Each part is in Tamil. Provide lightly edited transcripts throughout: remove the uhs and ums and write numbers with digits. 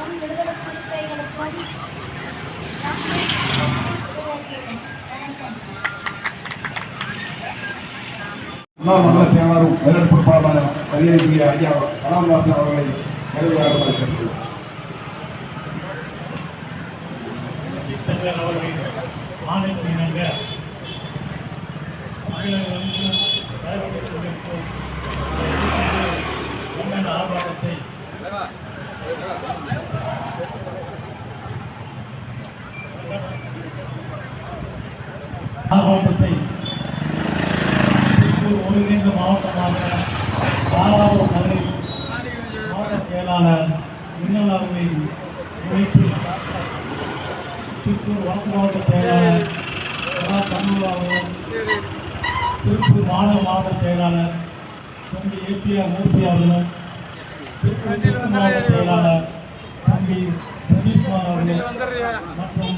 விடுதலை சிறுத்தைகளுக்கும் முன்னாள் மண்டல செயலாளரும் மேலெடுப்பு பொறுப்பாளர் கல்வியறிஞர் ஐயா கலாம்தாசன் அவர்களை நிறைவேறாக ஆர்ப்பாட்டத்தை ஒருங்கிணைந்த மாவட்டமாக தாராபுரம் நகரில் மாவட்ட செயலாளர் மின்னல் அவர்களை இணைத்து திருப்பூர் வடக்கு மாவட்ட செயலாளர் தமிழ் அவர்கள் திருப்பூர் மாவட்ட செயலாளர் தம்பி ஏபிஆர் மூர்த்தி அவர்களும் திருப்பூர் மாவட்ட செயலாளர் தம்பி சதீஷ்குமார் அவர்கள் மற்றும்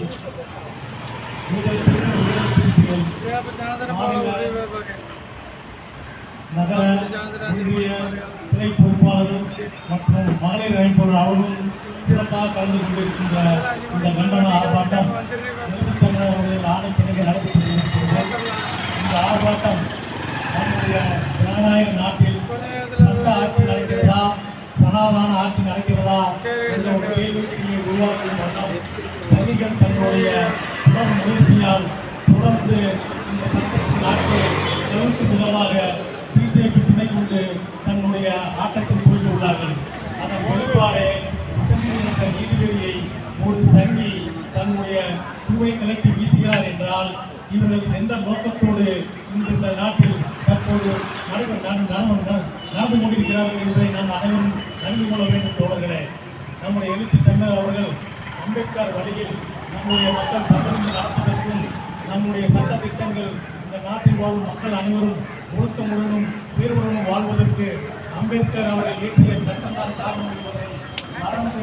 நகர ஒன்றிய துணை பொறுப்பாளரும் மற்றும் மகளிர் அமைப்பாளர் அவர்களும் சிறப்பாக கலந்து கொண்டிருக்கின்ற இந்த கண்டன ஆர்ப்பாட்டம் தமிழர்கள் ஆணைக்கிணங்க நடைபெற்றிருக்கிறது. இந்த ஆர்ப்பாட்டம் நம்முடைய ஜனநாயக நாட்டில் சட்ட ஆட்சி நடக்கிறதா, சனாதன ஆட்சி நடக்கிறதா என்ற ஒரு கேள்வியை உருவாக்கும் வண்ணம் சதிகள் தன்னுடைய தொடர் முயற்சியால் தொடர்ந்து இந்த சட்டத்தின் ஆட்சியை தவிர்த்து முதலாக பிஜேபி துணை கொண்டு தன்னுடைய ஆட்டத்தில் போய்யுள்ளார்கள். அதன் வெளிப்பாடே உச்சநீதிமன்ற நீதிபதியை ஒரு சங்கி தன்னுடைய தூவை கலக்கி வீசுகிறார் என்றால் இவர்கள் எந்த நோக்கத்தோடு இந்த நாட்டில் தற்போது நடந்து கொண்டிருக்கிறார்கள் என்பதை நாம் அனைவரும் நன்கு கொள்ள வேண்டும். தோழர்களே, நம்முடைய எழுச்சி தமிழர் அவர்கள் அம்பேத்கர் வழியில் நம்முடைய மக்கள் சட்டங்கள் நடப்பதற்கும் நம்முடைய சட்ட திட்டங்கள் இந்த நாட்டில் வாழும் மக்கள் அனைவரும் ஒழுக்கமுடனும் தீர்வுடனும் வாழ்வதற்கு அம்பேத்கர் அவர்கள் இயற்றிய சட்டம்தான் காரணம் என்பதை மறந்து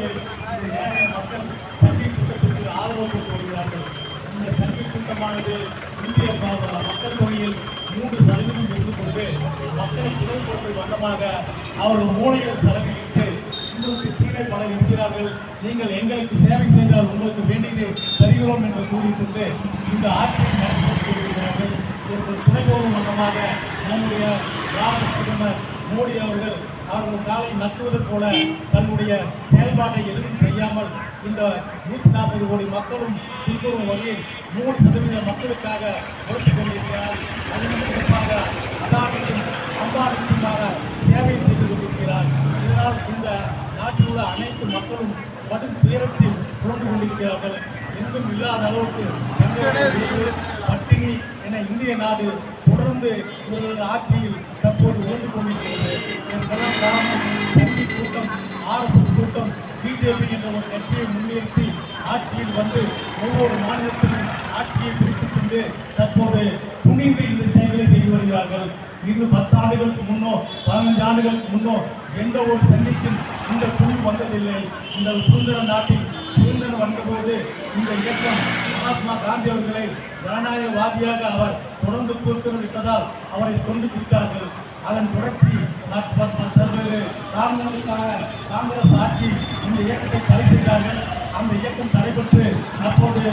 மக்கள் சங்கி திட்டத்திற்கு ஆதரவு கொடுத்து வருகிறார்கள். இந்த சங்கி திட்டமானது இந்திய மக்கள் தொகையில் 3% எடுத்துக்கொண்டு மக்களை துணைப்படுத்தும் வண்ணமாக அவர்கள் மூளையில் செலவிட்டு உங்களுக்கு கீழே பல இருக்கிறார்கள், நீங்கள் எங்களுக்கு சேவை செய்தால் உங்களுக்கு வேண்டியதை தருகிறோம் என்று கூறிக்கொண்டு இந்த ஆட்சியை நடத்தி வருகிறார்கள். இதற்கு துணைபோகும் வண்ணமாக நம்முடைய திராவிட பிரதமர் மோடி அவர்கள் காலை நட்டுவதைப் போல தன்னுடைய செயல்பாட்டை எதுவும் செய்யாமல் இந்த 140 கோடி மக்களும் திருப்பூர் வகையில் 3% மக்களுக்காக உழைத்துக் கொண்டிருக்கிறார். அதன் சிறப்பாக அதானிக்கும் அம்பானிக்குமாக சேவை செய்து கொண்டிருக்கிறார். இதனால் இந்த நாட்டில் உள்ள அனைத்து மக்களும் கடும் துயரத்தில் புரண்டு கொண்டிருக்கிறார்கள். எங்கும் இல்லாத அளவுக்கு பட்டினி என இந்திய நாடு தொடர்ந்து இவர்களது ஆட்சியில் தற்போது உழைந்து கொண்டிருக்கிறது. இதற்கெல்லாம் காரணம் சங்கி கூட்டம், RSS கூட்டம், பிஜேபி என்ற ஒரு கட்சியை முன்னிறுத்தி ஆட்சியில் வந்து ஒவ்வொரு மாநிலத்திலும் ஆட்சியை பிடித்துக் கொண்டு தற்போது துணிந்து இந்த செயல்களை செய்து வருகிறார்கள். இது 10 ஆண்டுகளுக்கு முன்னோ 15 ஆண்டுகளுக்கு முன்னோ எந்த ஒரு சந்திக்கும் இந்த குழு வந்ததில்லை. இந்த சுதந்திர நாட்டில் சுதந்திரம் வந்தபோது இந்த இயக்கம் மகாத்மா காந்தி அவர்களை ஜனநாயகவாதியாக அவர் தொடர்ந்து விட்டதால் அவரை கொண்டு விட்டார்கள். அதன் தொடர்ச்சி பல்வேறு காரணங்களுக்காக காங்கிரஸ் ஆட்சி இந்த இயக்கத்தை தடை செய்தார்கள். அந்த இயக்கம் தடைபெற்று அப்போது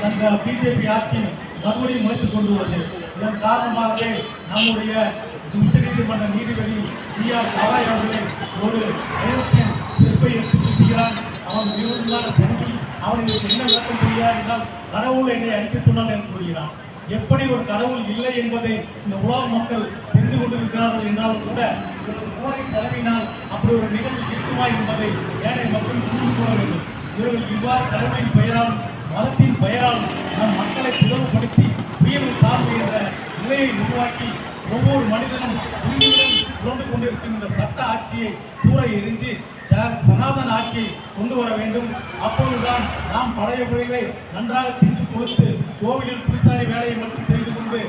அந்த பிஜேபி ஆட்சி மறுபடியும் முயற்சிக் கொண்டு வருகிறது. இதன் காரணமாகவே நம்முடைய உச்சநீதிமன்ற நீதிபதி CR கவாய் அவர்களை ஒரு ஐரோப்பியன் சிற்பை எடுத்து பேசுகிறான். அவன் விரோதமான சங்கி, அவனுக்கு என்ன விளக்கம் செய்கிறார் என்றால் கடவுள் என்னை அனுப்பி சொன்னால் என்று கூறுகிறான். எப்படி ஒரு கடவுள் இல்லை என்பதை இந்த உலக மக்கள் தெரிந்து கொண்டிருக்கிறார்கள் என்றாலும் கூட போரை தலைவினால் அப்படி ஒரு நிகழ்வு இருக்குமா என்பதை ஏனைய மக்கள் புரிந்து கொள்ள வேண்டும். இவர்கள் இவ்வாறு கடவுளின் பெயரால் மதத்தின் பெயரால் நம் மக்களை பிளவுபடுத்தி உயர்வு சார்பு என்ற நிலையை உருவாக்கி ஒவ்வொரு மனிதனும் உயிரிடம் புரண்டு கொண்டிருக்கின்ற சட்ட ஆட்சியை தூர எரிஞ்சு சனாதன ஆட்சியை கொண்டு வர வேண்டும். அப்பொழுதுதான் நாம் பழைய முறைகளை நன்றாக தின்று கொடுத்து கோவிலில் புதுசாரி வேலையை மட்டும் செய்து கொண்டு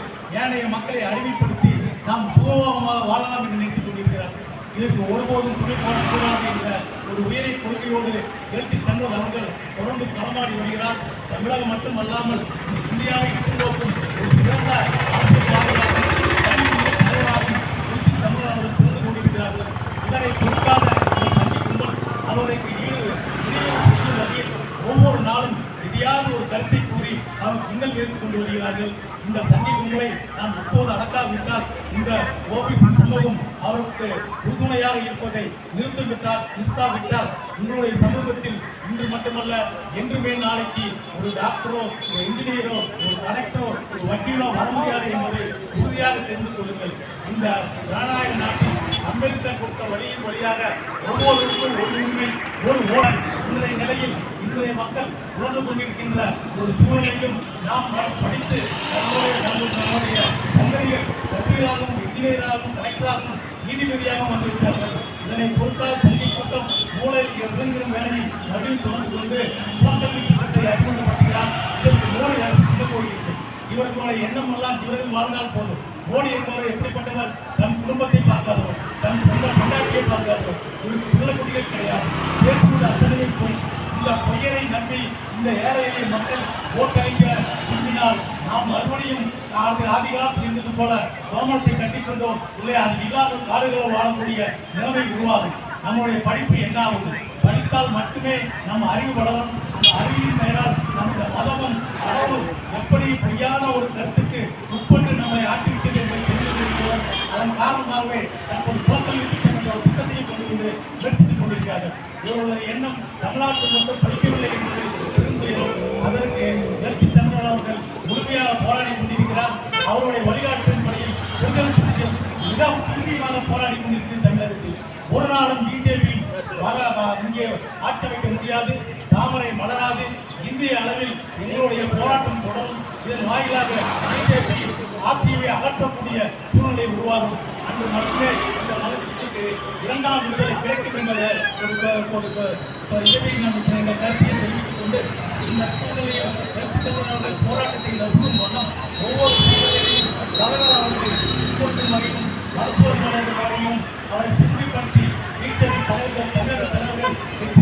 ஏனைய மக்களை அறிவிப்படுத்தி நாம் சுகமாக வாழலாம் என்று நினைத்துக் கொண்டிருக்கிறார்கள். இதற்கு ஒருபோதும் துணை போடக்கூடாது என்ற ஒரு உயரிய கொள்கையோடு எழுச்சி தமிழர் அவர்கள் தொடர்ந்து களமாடி வருகிறார். தமிழகம் மட்டுமல்லாமல் இந்தியாவை எதிர்நோக்கும் ஒரு சிறந்த அரசியல் தலைவராக எழுச்சி தமிழர் அவர்கள் புரிந்து கொண்டிருக்கிறார்கள். இதனை பொறுக்காத சங்கி கும்பல் அவருக்கு ஓபிசி சமூகம் அவருக்கு உறுதுணையாக இருப்பதை நிறுத்தாவிட்டால் உங்களுடைய சமூகத்தில் இன்று மட்டுமல்ல என்றுமே நாளைக்கு ஒரு டாக்டரோ ஒரு இன்ஜினியரோ ஒரு கலெக்டரோ ஒரு வக்கீலோ வர முடியாது என்பதை உறுதியாக தெரிந்து கொள்ளுங்கள். இந்த ஜனநாயக நாட்டில் அம்பேத்கர் கொடுத்த வழியின் வழியாக ஒவ்வொருவருக்கும் ஒரு உண்மை ஒரு ஓடல் இன்றைய நிலையில் இன்றைய மக்கள் உணர்ந்து கொண்டிருக்கின்ற ஒரு சூழலையும் நாம் படித்து நம்முடைய சந்ததிகள் வக்கீலாகவும் இன்ஜினியராகவும் கலெக்டராகவும் நீதிபதியாகவும் வந்துவிட்டார்கள். இதனை பொறுத்தால் சந்தி கூட்டம் மூளையில் இறங்கிடும் வேலையை மறுபடியும் தொடர்ந்து கொண்டு சட்டத்தை அறிமுகப்படுத்துகிறார். இதற்கு மோடி அரசு போகிறது. இவர்களுடைய எண்ணம் எல்லாம் இவர்கள் வாழ்ந்தால் போதும். மோடி என்பவர் எப்படிப்பட்டவர்? தன் குடும்பத்தை பார்க்காதவர், தன் சொந்த கொண்டாட்டியை பார்க்காதவர், இவருக்கு பிள்ளை குட்டிகள் கிடையாது. பேசுவது அத்தனையை போய் இந்த பெயரை நம்பி இந்த ஏழை எளிய மக்கள் ஓட்டளிக்க விரும்பினால் நாம் மறுபடியும் ஆதிகாலத்தில் இருந்தது போல கோமத்தை கட்டிக்கொண்டோம் இல்லை, அது இல்லாமல் காடுகளோ வாழக்கூடிய நிலைமை உருவாகும். நம்முடைய படிப்பு என்ன ஆகுது? படித்தால் மட்டுமே நம்ம அறிவு வளரும். அந்த அறிவின் பெயரால் நமக்கு மதமும் அளவும் எப்படி பொய்யான ஒரு கருத்துக்கு உட்பட்டு நம்மை ஆக்கிவிட்டது என்பதை தெரிந்து கொள்கிறோம். அதன் காரணமாகவே தற்போது சோதனை திட்டம் என்ற ஒரு திட்டத்தையும் கொண்டு வந்து முயற்சித்துக் கொண்டிருக்கிறார்கள். இவர்களுடைய எண்ணம் தமிழ்நாட்டில் மட்டும் படிக்கவில்லை என்பதை தெரிந்துகிறோம். அதற்கு வெற்றி தமிழர் அவர்கள் முழுமையாக போராடி கொண்டிருக்கிறார். அவருடைய வழிகாட்டுதலின்படியில் மிக துல்லியமாக போராடி கொண்டிருக்கிறது. தமிழகத்தில் ஒரு நாளும் பிஜேபி இங்கே ஆட்சி அமைக்க முடியாது, தாமரை மலராது. இந்திய அளவில் எங்களுடைய போராட்டம் தொடரும். இதன் வாயிலாக பிஜேபி ஆட்சியை அகற்றக்கூடிய சூழ்நிலை உருவாகும். அன்று மட்டுமே இந்த மதத்திற்கு இரண்டாம் விடுதலை கிடைக்கும் என்பதை இந்த கருத்தையை தெரிவித்துக் கொண்டு இந்த சூழ்நிலையில் போராட்டத்தை நசுக்கும் வண்ணம் ஒவ்வொரு சூழ்நிலையிலும் தலைவர் அவர்கள் மருத்துவமனையும் அவரை சுற்றிப்படுத்தி பிஜேபி தலைவர்கள் தமிழக தலைவர்கள்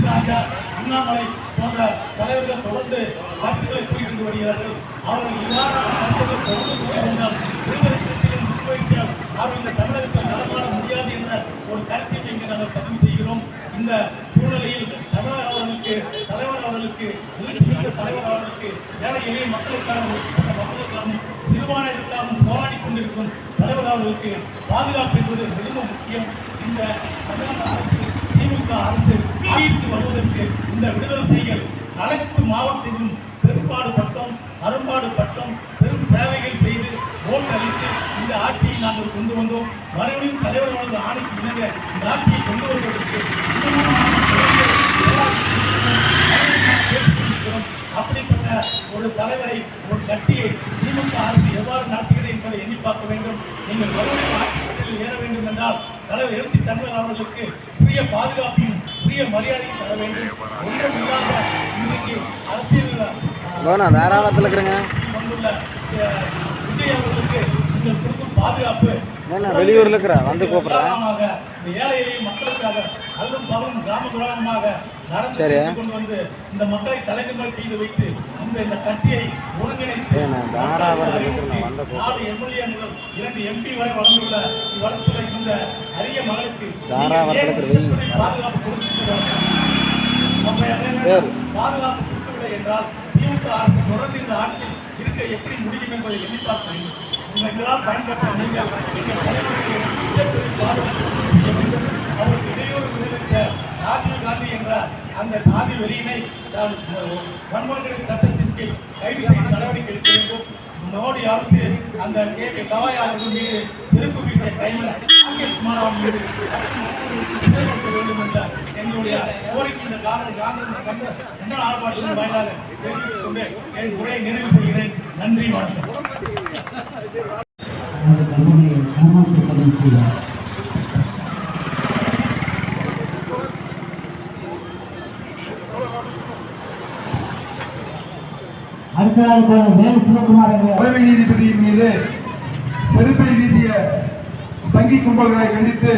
ராஜா அண்ணாமலை போன்ற தலைவர்கள் தொடர்ந்து கருத்துக்களை கூறிக்கொண்டு வருகிறார்கள். அவர்கள் இவ்வாறான கருத்துக்கள் தொடர்ந்து கூறியிருந்தால் விடுதலை சிறுத்தைகள் முன்வைத்தால் அவர் இந்த தமிழகத்தில் நலமாட முடியாது என்ற ஒரு கருத்தை இங்கு நாங்கள் பதிவு செய்கிறோம். இந்த சூழ்நிலையில் தமிழக அவர்களுக்கு தலைவர் அவர்களுக்கு எழுச்சிமிக்க தலைவர் அவர்களுக்கு ஏழை எளிய மக்களுக்கான மக்களுக்காகவும் நிர்வாகத்திற்காகவும் போராடி கொண்டிருக்கும் தலைவர் அவர்களுக்கு பாதுகாப்பு என்பது மிகவும் முக்கியம். இந்த தமிழக அரசு திமுக அரசு ஆட்சிக்கு வருவதற்கு இந்த விடுதலை செய்கள் அனைத்து மாவட்டத்திலும் பெரும்பாடு பட்டம் அரும்பாடு பட்டம் பெரும் சேவைகள் செய்து ஓட்டு அளித்து இந்த ஆட்சியை நாங்கள் கொண்டு வந்தோம். மறுபடியும் தலைவர் அவர்கள் ஆணைக்கு இணங்க இந்த ஆட்சியை கொண்டு வருவதற்கு அப்படிப்பட்ட ஒரு தலைவரை ஒரு கட்சியை திமுக அரசு எவ்வாறு நடத்துகிறது என்பதை எண்ணி பார்க்க வேண்டும். நீங்கள் மறுபடியும் ஆட்சியில் ஏற வேண்டும் என்றால் தலைவர் எழுச்சி தமிழர் அவர்களுக்கு உரிய பாதுகாப்பையும் உரிய மரியாதையும் தர வேண்டும். ஒன்றும் இல்லாத இன்றைக்கு அரசியல் தாராளத்தில் இருக்கிறேங்க கொண்டுள்ள விஜய் அவர்களுக்கு நீங்கள் கொடுக்கும் பாதுகாப்பு வெளியூர்ல இருக்கிற வந்து கூப்பிடுறேன். ஏழை எளிய மக்களுக்காக அல்லும் பலரும் கிராமமாக நடந்து கொண்டு வந்து இந்த மக்களை தலைநிலை செய்து வைத்து இந்த கட்சியை ஒருங்கிணைத்து 4 எம்எல்ஏ 2 எம்பி வரை வளர்ந்துள்ள வளர்த்துள்ள இந்த அரிய மகளுக்கு பாதுகாப்பு கொடுத்திருக்கிறார்கள். பாதுகாப்பு கொடுக்கவில்லை என்றால் திமுக அரசு தொடர்ந்து இந்த ஆட்சியில் இருக்க எப்படி முடியும் என்பதை எண்ணி பார்க்க வேண்டும். இதெல்லாம் பயன்பெற்ற நீங்கள் அவருக்கு இடையூறு விளைவித்த ராஜீவ் காந்தி என்ற அந்த சாதி வெளியினை வன்முறைகளின் சட்டத்திற்கு கைது செய்து நடவடிக்கை எடுக்க வேண்டும். மோடி அரசு அந்த கே கவாய் அவர்கள் மீது திருப்பு வீட்டை கையில் காங்கிரஸ் மாணவன் மீது வேண்டும் என்ற எங்களுடைய கோரிக்கை இந்த காங்கிரஸ் ஆர்ப்பாட்டத்தின் வாயிலாக தெரிவித்துக் கொண்டு என் உரையை நிறைவு செய்கிறேன். நன்றி, வணக்கம். தலைமை நீதிபதியின் மீது செருப்பை வீசிய சங்கி கும்பல்களை கண்டித்து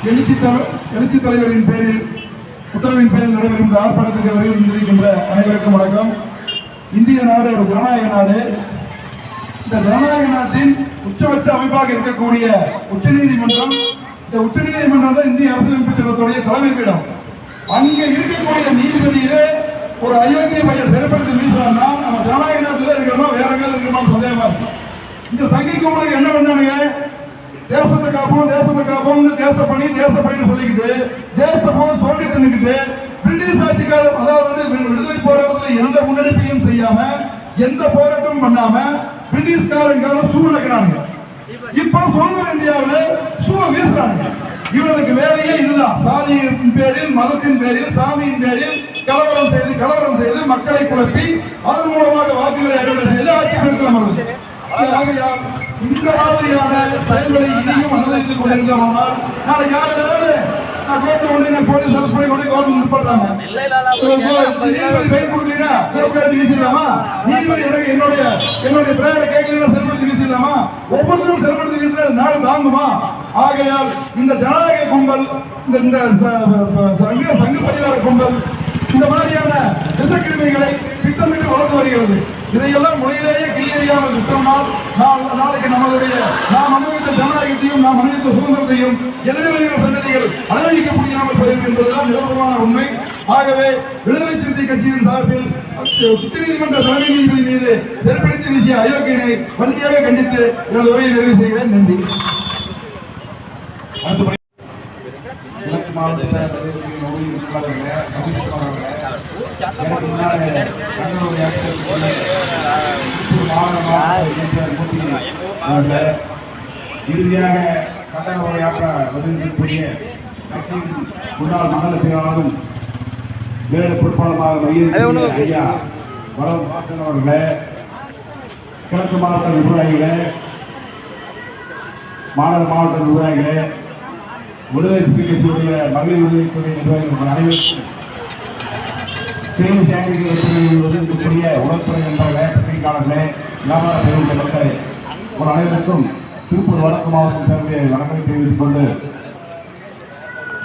எழுச்சி தலைவரின் பேரில் உத்தரவின் பேரில் நடைபெறும் இந்த ஆர்ப்பாட்டத்திற்கு வருகின்ற அனைவருக்கும் வணக்கம். இந்திய நாடு ஒரு ஜனநாயக நாடு. இந்த ஜனநாயக நாட்டின் உச்சபட்ச அமைப்பாக இருக்கக்கூடிய உச்சநீதிமன்றம், இந்த உச்சநீதிமன்றம் தான் இந்திய அரசியலமைப்பு சட்டத்துடைய தலைமையிடம். அங்கே இருக்கக்கூடிய நீதிபதியிலே ஒரு அயோக்கிய பையன் சிறப்படுத்தி வீசுறான்னா நம்ம ஜனநாயக நாட்டில் இருக்கிறோமா வேற எங்கே இருக்கிறோமா சந்தேகமா இருக்கும். இந்த சங்கி கும்பலுக்கு என்ன பண்ணானுங்க? தேசத்தை காப்போம்னு தேசப்பணின்னு சொல்லிக்கிட்டு தேசத்தை போல சொல்லி தின்னுக்கிட்டு பிரிட்டிஷ் ஆட்சிக்காரர் அதாவது விடுதலை போராட்டத்தில் எந்த முன்னெடுப்பையும் செய்யாம எந்த போராட்டமும் பண்ணாம பிரிட்டிஷ்காரங்க சூழ்நிலைக்கிறாங்க. இப்ப சுதந்திர இந்தியாவில் சூழல் வீசுறாங்க. இவர்களுக்கு வேலையே இதுதான். சாதியின் பேரில், மதத்தின் பேரில், சாமியின் பேரில் கலவரம் செய்து மக்களை குழப்பி அதன் மூலமாக வாக்குகளை அறுவடை செய்து ஆட்சி பெருக்கலாம். இந்த மாதிரியான செயல்களை இனியும் அனுமதித்துக் கொண்டிருந்தோம்னால் நாளை யாராவது போலீஸ் அரசு பண்ணி கவர்மெண்ட் பண்றாங்க. பெயர் கொடுக்கலீங்கன்னா சிறப்பு வீசிடலாமா? நீதிபதி என்னுடைய பிரேயரை கேட்கலன்னா சிறப்படுத்தி வீசிடலாமா? ஒவ்வொருத்தரும் சிறப்படுத்தி வீசினா நாடு தாங்குமா? ஆகையால் இந்த ஜனநாயக கும்பல், இந்த சங்க பரிவார கும்பல் இந்த மாதிரியான திசைக்கிழமைகளை திட்டமிட்டு வளர்ந்து வருகிறது. இதையெல்லாம் முறையிலேயே கிளியறியாமல் விட்டோம்னால் நாளைக்கு நாம் அனுபவித்த ஜனநாயகத்தையும் நாம் அனுபவித்த சுதந்திரத்தையும் எதிர்வருகிற சந்ததிகள் அனுபவிக்க முடியாமல் போயிருக்கு என்பதுதான் நிரூபமான உண்மை. ஆகவே விடுதலை சிறுத்தை கட்சியின் சார்பில் உச்சநீதிமன்ற தலைமை நீதிபதி மீது செருப்படுத்தி வீசிய அயோக்கியனை வன்மையாக கண்டித்து எனது உரையை நிறைவு செய்கிறேன். நன்றி. இறுதியாக கண்டன உரையாற்ற வருகின்ற கட்சியின் முன்னாள் மண்டல செயலாளரும் வேறு பொறுப்பாளராக ஐயா வரம் அவர்களே, கிழக்கு மாவட்ட நிர்வாகிகளே, மாவட்ட நிர்வாகிகளே, விடுதலை கட்சியுடைய மகளிர் விடுதலைத்துறை நிர்வாகிகள் அனைவருக்கும் செய்தி சேகரிக்கக்கூடிய உடற்துறை என்ற பத்திரிகையாளர்களே, வியாபார பெருந்த மக்களே, ஒரு அனைவருக்கும் திருப்பூர் வடக்கு மாவட்டம் சார்பிலே வணக்கத்தை தெரிவித்துக் கொண்டு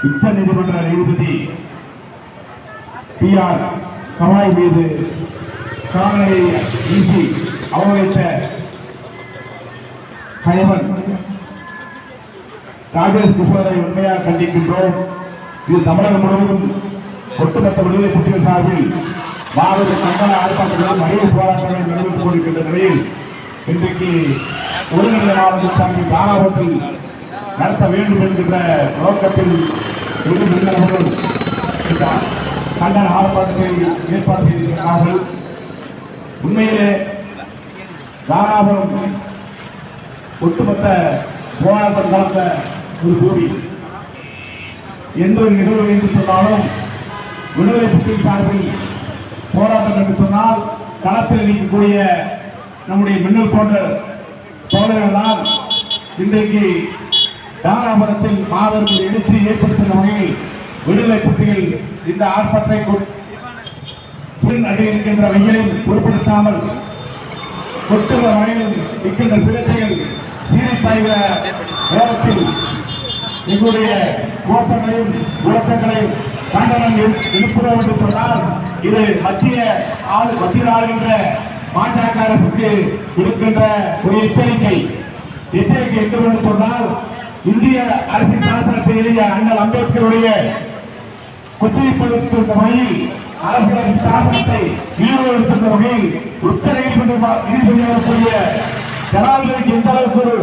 உச்ச நீதிமன்ற நீதிபதி PR கவாய் மீது காணலை வீசி அவமதித்த கயவன் ராஜேஷ் கிஷோரை உண்மையாக கண்டிக்கின்றோம். இது தமிழகம் முழுவதும் ஒட்டுமொத்த விடுதலை சிறுத்தைகள் சார்பில் மாவட்ட கண்டன ஆர்ப்பாட்டங்களும் மகளிர் போராட்டங்கள் நடைபெற்றுக் கொண்டிருக்கின்ற நிலையில் இன்றைக்கு ஒருங்கிணைந்த மாவட்ட சார்பில் தாராபுரத்தில் நடத்த வேண்டும் என்கின்ற நோக்கத்தில் கண்டன ஆர்ப்பாட்டத்தை ஏற்பாடு செய்திருக்கிறார்கள். உண்மையிலே தாராபுரம் ஒட்டுமொத்த போராட்டம் நடத்த ஒரு கூடி எந்த ஒரு நிகழ்வு என்று சொன்னாலும் விடுதலை சிறுத்தைகள் சார்பில் போராட்டம் என்று சொன்னால் களத்தில் இருக்கக்கூடிய நம்முடைய மின்னல் போன்ற தோழர்கள் தான் இன்றைக்கு தாராபுரத்தில் மாபெரும் எழுச்சி ஏற்படுத்தும் வகையில் விடுதலை சிறுத்தைகள் இந்த ஆர்ப்பாட்டத்தை அடைகின்ற வகையில் பொருட்படுத்தாமல் கொட்டுகிற வகையில் இருக்கின்ற சிறுத்தைகள் சீரித்தாய்கிற நேரத்தில் எங்களுடைய கோஷங்களையும் முழக்கங்களையும் கண்டனம் எழுப்புகிறோம் என்று சொன்னால் இது மத்திய ஆளுகின்ற பாஜக அரசுக்கு இருக்கின்ற ஒரு எச்சரிக்கை என்று சொன்னால் இந்திய அரசின் சாசனத்தை எழுதிய அண்ணல் அம்பேத்கருடைய கொச்சைப்படுத்துகின்ற வகையில் அரசியல் சாசனத்தை ஈடுபடுத்துகின்ற வகையில் உச்ச நீதிபதியாக ஜனாதிபதிக்கு எந்த அளவுக்கு ஒரு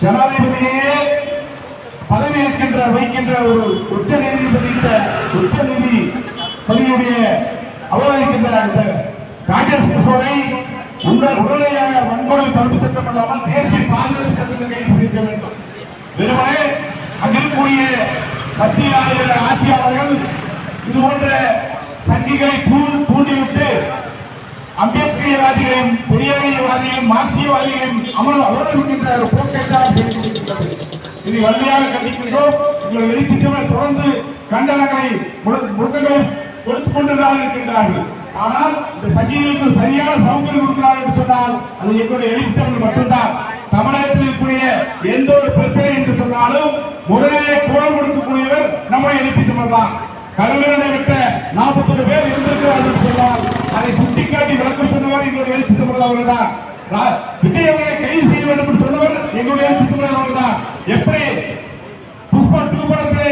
ஜனாதிபதியே பதவி வைக்கின்ற ஒரு உச்ச நீதிபதியுடைய அவமதிக்கின்ற ராஜேஷ் கிஷோரை உடனடியாக வன்கொடுமை தடுப்பு சட்டம் இல்லாமல் தேசிய பாதுகாப்பு சட்டத்தில் கைது செய்ய வேண்டும். வெறுமனே அங்கிருக்கக்கூடிய மத்திய ஆட்சியாளர்கள் இது போன்ற சங்கிகளை தூண்டிவிட்டு அம்பேத்கர்வாதிகளையும் பெரியாரியவாதிகளையும் மார்க்சியவாதிகளையும் அவமதிக்கின்ற ஒரு போக்கை இதை வலிமையாக கண்டிக்கின்றோம். எங்கள் வெளிச்சத்தில் தொடர்ந்து கண்டனங்களை முழுக்கங்களை கொடுத்துக் கொண்டுதான் இருக்கின்றார்கள். ஆனால் இந்த சங்கிகளுக்கு சரியான சமூகம் கொடுக்கிறார்கள் என்று சொன்னால் அது எங்களுடைய எழுச்சித்தமிழ் மட்டும்தான். தமிழகத்தில் இருக்கக்கூடிய எந்த ஒரு பிரச்சனை என்று சொன்னாலும் முதலிலே குரல் கொடுக்கக்கூடியவர் நம்முடைய எழுச்சித்தமிழ் தான். கல்வியை விட்ட 41 பேர் இருந்திருக்கிறார்கள் என்று சொன்னால் அதை சுட்டிக்காட்டி விளக்கம் சொன்னவர் எங்களுடைய எழுச்சித்தமிழ் அவர்கள் தான். விஜய் அவர்களை கைது செய்ய வேண்டும் என்று சொன்னவர் எங்களுடைய எழுச்சித்தமிழ் அவர்கள் தான். எப்படி புஷ்பா 2 படத்திலே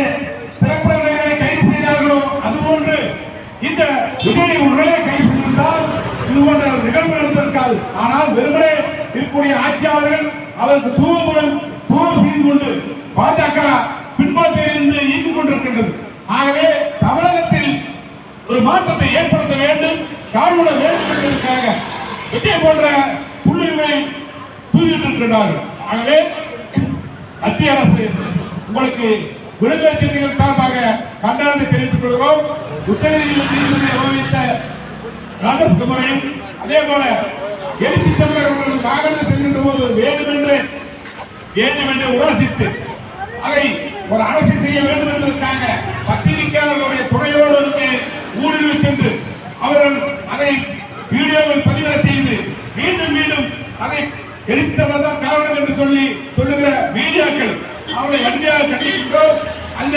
திரைப்படங்களை கைது செய்தார்களோ அதுபோன்று இந்த விஜய் உடனே கைது செய்திருந்தால் இது போன்ற நிகழ்வு நடந்திருக்காது. ஆனால் வெறுமனே இருக்கக்கூடிய ஆட்சியாளர்கள் அவருக்கு போர் செய்து கொண்டு பாஜக பின்பற்றிலிருந்து இயங்கிக் கொண்டிருக்கின்றது. ஆகவே தமிழகத்தில் ஒரு மாற்றத்தை ஏற்படுத்த வேண்டும், காணொட வேண்டும் என்பதற்காக விஜய் போன்ற புள்ளிகளை தூக்கிட்டிருக்கிறார்கள். ஆகவே மத்திய அரசு உங்களுக்கு விடுதலை சிறுத்தைகள் சார்பாக கண்டனத்தை தெரிவித்துக் கொள்கிறோம். உச்சநீதிமன்ற அறிவித்த ராஜகுமாரையும் அதே போல எழுச்சி தமிழர்கள் வாகனத்தில் செல்கின்ற போது வேண்டுமென்று உராசித்து அதை ஒரு அரசு செய்ய வேண்டும் என்பதற்காக பத்திரிகையாளர்களுடைய துணையோடு ஊடுருவி சென்று அவர்கள் அதை வீடியோவில் பதிவிட செய்து மீண்டும் மீண்டும் அதை எழுச்சி தமிழர் தான் காரணம் என்று சொல்லுகிற மீடியாக்கள் அவரை அன்பியாக கண்டிக்கின்றோம். அந்த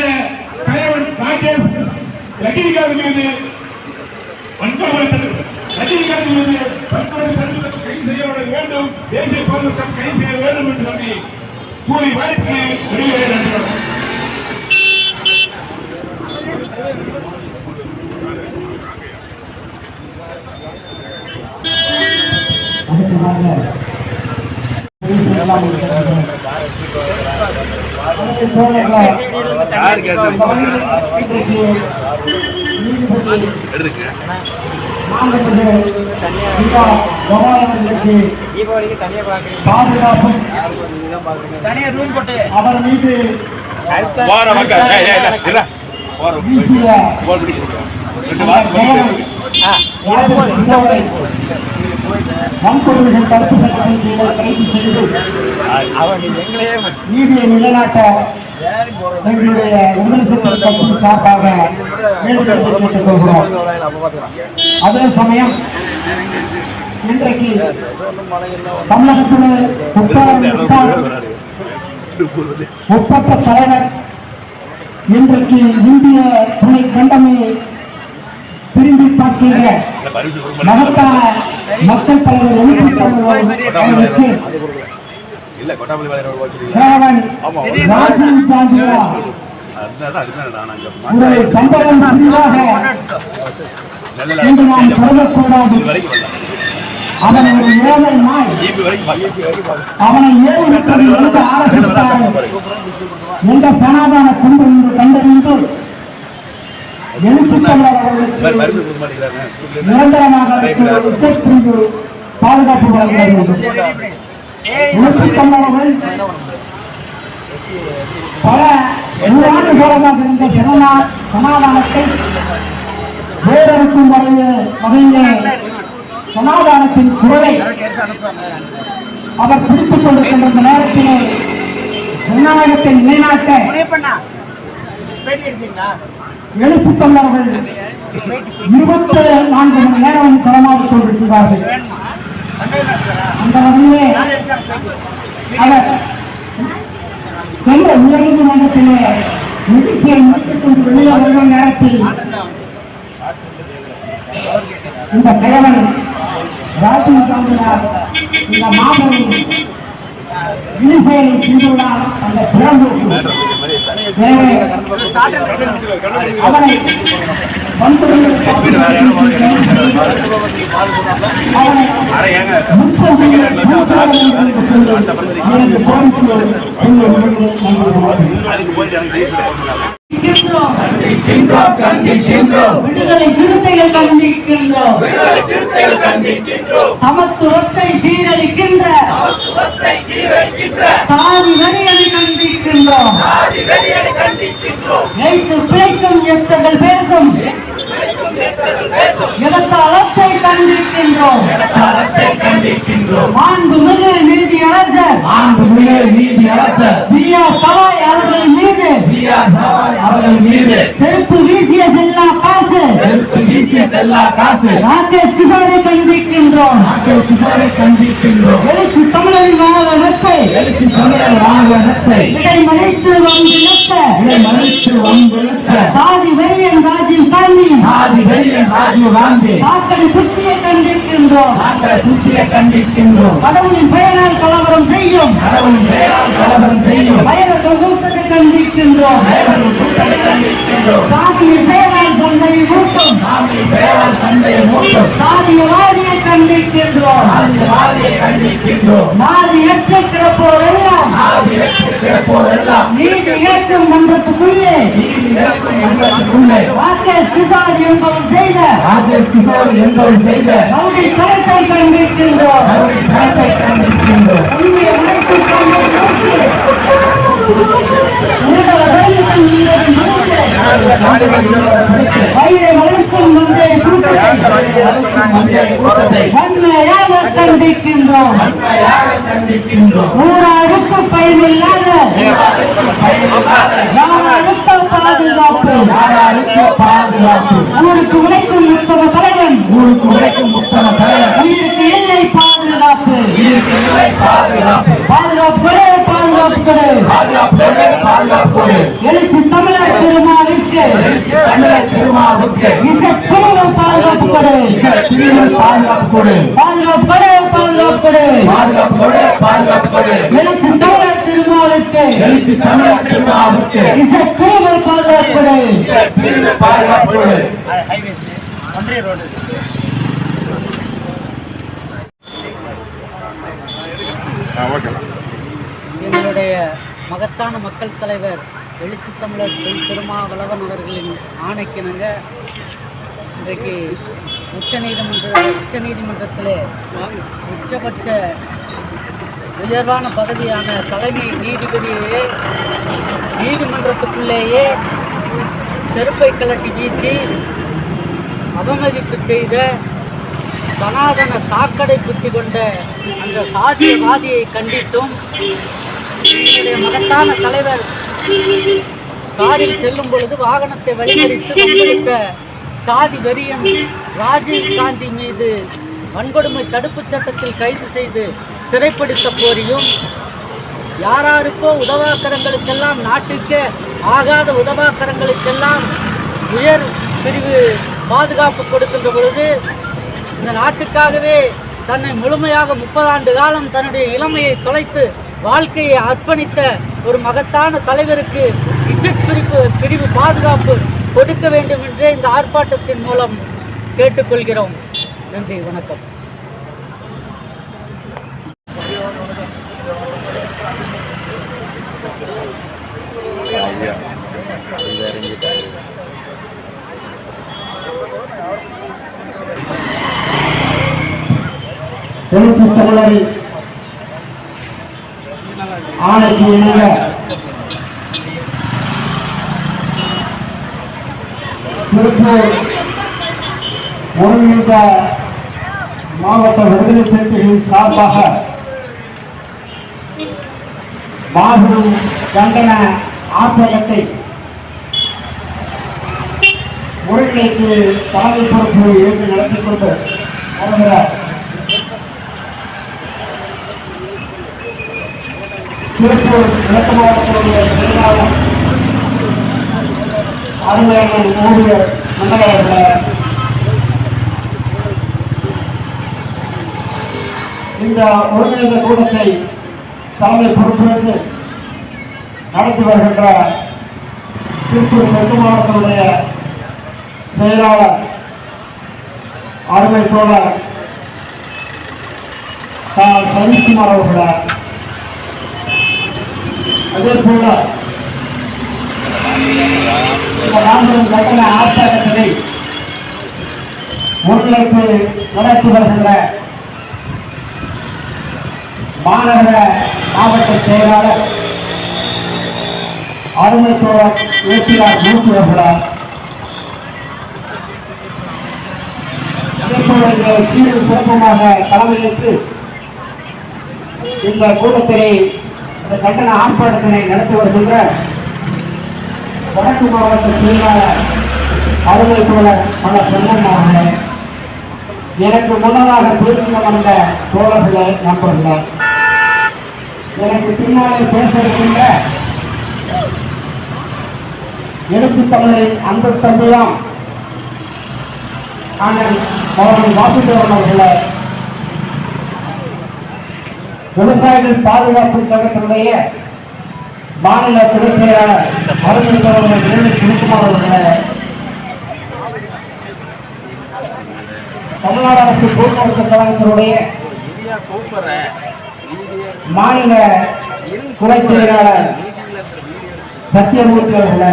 தலைவன் ராஜேஷ் ரஜினிகாந்த் மீது ரஜினிகாந்த் மீது கைது செய்யப்பட வேண்டும், தேசிய பாதுகாப்பு கைது செய்ய வேண்டும் என்று சொல்லி கூறி வாய்ப்பு வெளியேறுகிறோம். அவர் மீது வன்கொடுமைகள் தடுப்பு சட்டத்தின் கீழ் கைது செய்து நீதியை நிலைநாட்ட எங்களுடைய விடுதலை சிறுத்தைகள் கட்சியின் சார்பாக வேண்டுகோள் கேட்டுக் கொள்கிறோம். அதே சமயம் இன்றைக்கு தமிழகத்தில் ஒப்பற்ற தலைவர் இன்றைக்கு இந்திய துணை கண்டமையை திரும்பி பார்க்கின்ற மகத்தான மக்கள் தலைவர் எழுச்சி ராஜீவ் காந்தியா ஒரு சம்பவம் இன்று நாம் கருதக்கூடாது. அவனை ஒரு ஏழை நாய் அவனை ஏழு ஆரம்பித்தார் எந்த சனாதன குண்டு என்று கண்டறிந்து எழுச்சி தமிழர் அவர்களுக்கு நிரந்தரமாக பாதுகாப்பு வழங்குகிறது. எழுச்சி தமிழர்கள் பல நூறாண்டு காலமாக இருந்த சனாதானத்தை வேறறுக்கும் வகையிலே சனாதானத்தின் குரலை அவர் பிடித்துக் கொண்டிருக்கின்ற நேரத்திலே ஜனநாயகத்தை நிலைநாட்ட எழுச்சி தமிழர்கள் 24 மணி நேரம் களமாடிக் கொண்டிருக்கிறார்கள். அந்த வகையிலே அவர் சென்ற உயர்நீதிமன்றத்திலே நிகழ்ச்சியை முடித்துக் கொண்டு வெளியே வருகிற நேரத்தில் இந்த தலைவன் ராஜீவ் காந்தியார் இந்த மாபெரும் இனிசையை செய்துள்ளார். அந்த பிறந்து அவனை விடுதலை சிறுத்தைகள் கண்டிக்கின்றோம். சமத்துவத்தை சீரழிக்கின்ற சாதி வெறியை கண்டிக்கின்றோம். நேற்று பிழைக்கும் எத்தங்கள் பேசும் இடத்தாளத்தை கண்டிக்கின்றோம். மாண்புமிகு நீதியரசர் B.R. சவாய் அவர்கள் மீது செருப்பு வீசிய செல்லா காசு ராகேஷ் கிஷோரை கண்டிக்கின்றோம். எழுச்சி தமிழரின் வாகனத்தை இடைமறித்து வம்பிழுத்த சாதி வெறியன் ராஜீவ் காந்தி வாக்களி புத்தியை கண்டிக்கின்றோம். கடவுளின் பெயரால் கலவரம் செய்யும் பயணர்கள் கூட்டத்தை கண்டிக்கின்றோம். சாதியின் பெயரால் சண்டையை மூட்டும் சாதியவாதியை கண்டிக்கின்றோம். கண்டிக்கின்றோம். நாதியற்ற கிடப்போரெல்லாம் நீதி இயக்கும் மன்றத்துக்குள்ளே ராஜேஷ் கிஷோர் என்பவன் செய்த ரவுடி தரத்தை கண்டிக்கின்றோம். உண்மையை உணர்த்துக் கொண்டு வயிறை வளர்க்கும் மந்தை கூட்டத்தை வன்மையாக கண்டிக்கின்றோம். ஊராருக்கு பயனில்லாத யாருக்கு பாதுகாப்பு ஊருக்கு உழைக்கும் உத்தம தலைவன் உயிருக்கு எல்லை பாதுகாப்பு எழுச்சி தமிழர் திருமாவிற்கு பாதுகாப்பு கொடு எழுச்சி தமிழர் திருமாவிற்கு பாதுகாப்பு கொடு. எங்களுடைய மகத்தான மக்கள் தலைவர் எழுச்சி தமிழர் திருமாவளவன் அவர்களின் ஆணைக்கிணங்க இன்றைக்கு உச்சநீதிமன்றத்திலே உச்சபட்ச உயர்வான பதவியான தலைமை நீதிபதியே நீதிமன்றத்துக்குள்ளேயே செருப்பை கலட்டி வீசி அவமதிப்பு செய்த சனாதன சாக்கடை புத்தி கொண்ட அந்த சாதியவாதியை கண்டித்தும் என்னுடைய மகத்தான தலைவர் காரில் செல்லும் பொழுது வாகனத்தை வழிமறித்து வந்திருந்த சாதி வெறியன் ராஜீவ் காந்தி மீது வன்கொடுமை தடுப்புச் சட்டத்தில் கைது செய்து சிறைப்படுத்த கோரியும் யாராருக்கோ உதவாக்கரங்களுக்கெல்லாம் நாட்டுக்கு ஆகாத உதவாக்கரங்களுக்கெல்லாம் உயர் பிரிவு பாதுகாப்பு கொடுக்கின்ற பொழுது இந்த நாட்டுக்காகவே தன்னை முழுமையாக 30 ஆண்டு காலம் தன்னுடைய இளமையை தொலைத்து வாழ்க்கையை அர்ப்பணித்த ஒரு மகத்தான தலைவருக்கு இசட் பிரிவு பாதுகாப்பு கொடுக்க வேண்டும் என்றே இந்த ஆர்ப்பாட்டத்தின் மூலம் கேட்டுக்கொள்கிறோம். நன்றி, வணக்கம். எழுச்சி தமிழர் ஆணைக்கு இணங்க திருப்பூர் ஒருங்கிணைந்த மாவட்ட விடுதலை சிறுத்தைகளின் சார்பாக மாபெரும் கண்டன ஆர்ப்பாட்டத்தை ஒருங்கிணைத்து தலைமை பொறுப்பு ஏற்று நடத்தி கொண்டு வருகிறார். திருப்பூர் கிழக்கு மாவட்டத்தினுடைய செயலாளர் அருமையான ஊழியர் மண்டலத்தில் இந்த ஒருங்கிணைந்த கூட்டத்தை தலைமை பொறுப்பேற்று நடத்தி வருகின்ற திருப்பூர் தெற்கு மாவட்டத்தினுடைய செயலாளர் அருமை தோழர் சதீஷ்குமார் அவர்கள, அதே போல இந்த மாபெரும் கட்டண ஆர்ப்பாட்டத்தினை ஒருங்கிணைத்து நடத்தி வருகின்ற மாநகர மாவட்ட செயலாளர் அருமை தோழர் ஏபிஆர் மூர்த்தி அவர்களார், அதேபோல சீரும் சிறப்புமாக தலைமையேற்று இந்த கூட்டத்தினை இந்த கண்டன ஆர்ப்பாட்டத்தினை நடத்தி வருகின்ற வடக்கு மாவட்ட செயலாளர் அருமை தோழர் பல சொந்தம் அவர்களே, எனக்கு முன்னதாக பேசிய வந்த தோழர்களே, நண்பர்களே, எனக்கு பின்னாலே பேச இருக்கின்ற எழுச்சி தமிழரின் அன்பு தந்தையாம் அண்ணன் அவர்கள் வாசுதேவன் அவர்களே, விவசாயிகள் பாதுகாப்பு சங்கத்தினுடைய மாநில துணைச் செயலாளர் அருமை தோழர் சுருக்குமார் அவர்களே, தமிழ்நாடு அரசு போக்குவரத்து கழகத்தினுடைய மாநில துறை செயலாளர் சத்தியமூர்த்தி அவர்களை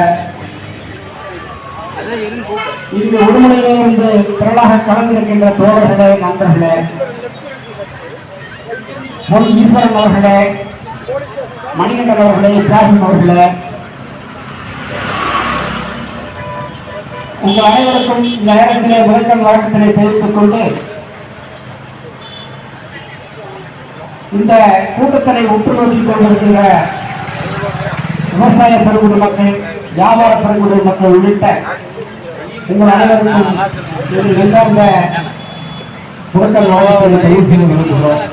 இங்கு உடுமலையிலிருந்து திரளாக கலந்திருக்கின்ற தோழர்களே, நண்பர்களே, பொன் ஈஸ்வரன் அவர்களே, மணிகண்டன் அவர்களே, இப்ராஹிம் அவர்களே, உங்கள் அனைவருக்கும் இந்த நேரத்திலே முதற்கண் வழக்கத்திலே தெரிவித்துக் கொண்டு இந்த கூட்டத்தினை உற்று நோக்கிக் கொண்டிருக்கின்ற விவசாய பெருங்குடி மக்கள், வியாபார பெருங்குடி மக்கள் உள்ளிட்ட உங்கள் அனைவருக்கும் எந்தெந்த பொருட்கள் வழங்கப்பட தெரிவு செய்து கொண்டிருக்கிறோம்.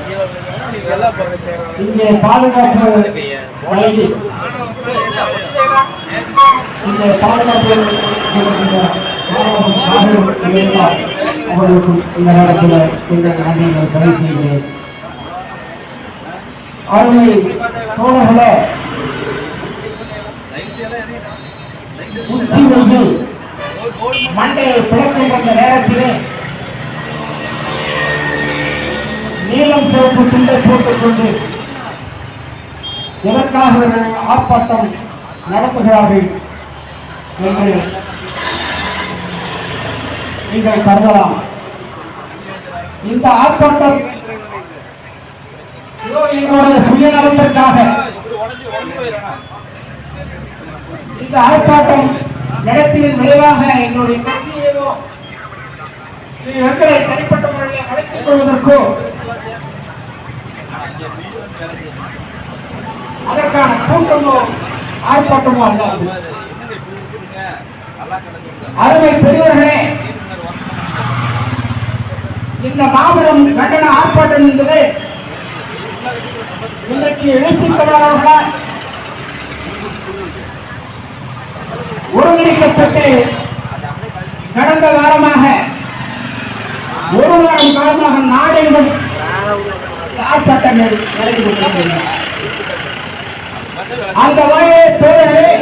இங்கே பாதுகாப்பு வழங்கி இங்கே பாதுகாப்பு அவர்களுக்கும் இந்த நேரத்தில் எங்கள் நன்றிகளை பதிவு செய்கிறேன். அருமை தோழர்களே, உச்சி வெயில் மண்டையை பிளக்கும் அந்த நேரத்திலே நீலம் சிவப்பு துண்டை போட்டுக் கொண்டு எதற்காக ஆர்ப்பாட்டம் நடத்துகிறார்கள் என்று நீங்கள் கருதலாம். இந்த ஆர்ப்பாட்டம் என்னுடைய சுயநலத்திற்காக இந்த ஆர்ப்பாட்டம் நடத்தியதன் விளைவாக என்னுடைய கட்சியையோ எங்களை தனிப்பட்ட முறையில் அழைத்துக் கொள்வதற்கோ அதற்கான கூட்டமோ ஆர்ப்பாட்டமோ அல்ல. அருமை பெரியவர்களே, இந்த மாபெரும் கண்டன ஆர்ப்பாட்டம் என்பது இன்றைக்கு எழுச்சி தமிழர்களால் ஒருங்கிணைக்கப்பட்டு கடந்த வாரமாக ஒரு வாரம் காலமாக நாடெங்கும் ஆர்ப்பாட்டங்கள் நடைபெறுகின்றன. அந்த வகையை தோழர்களே,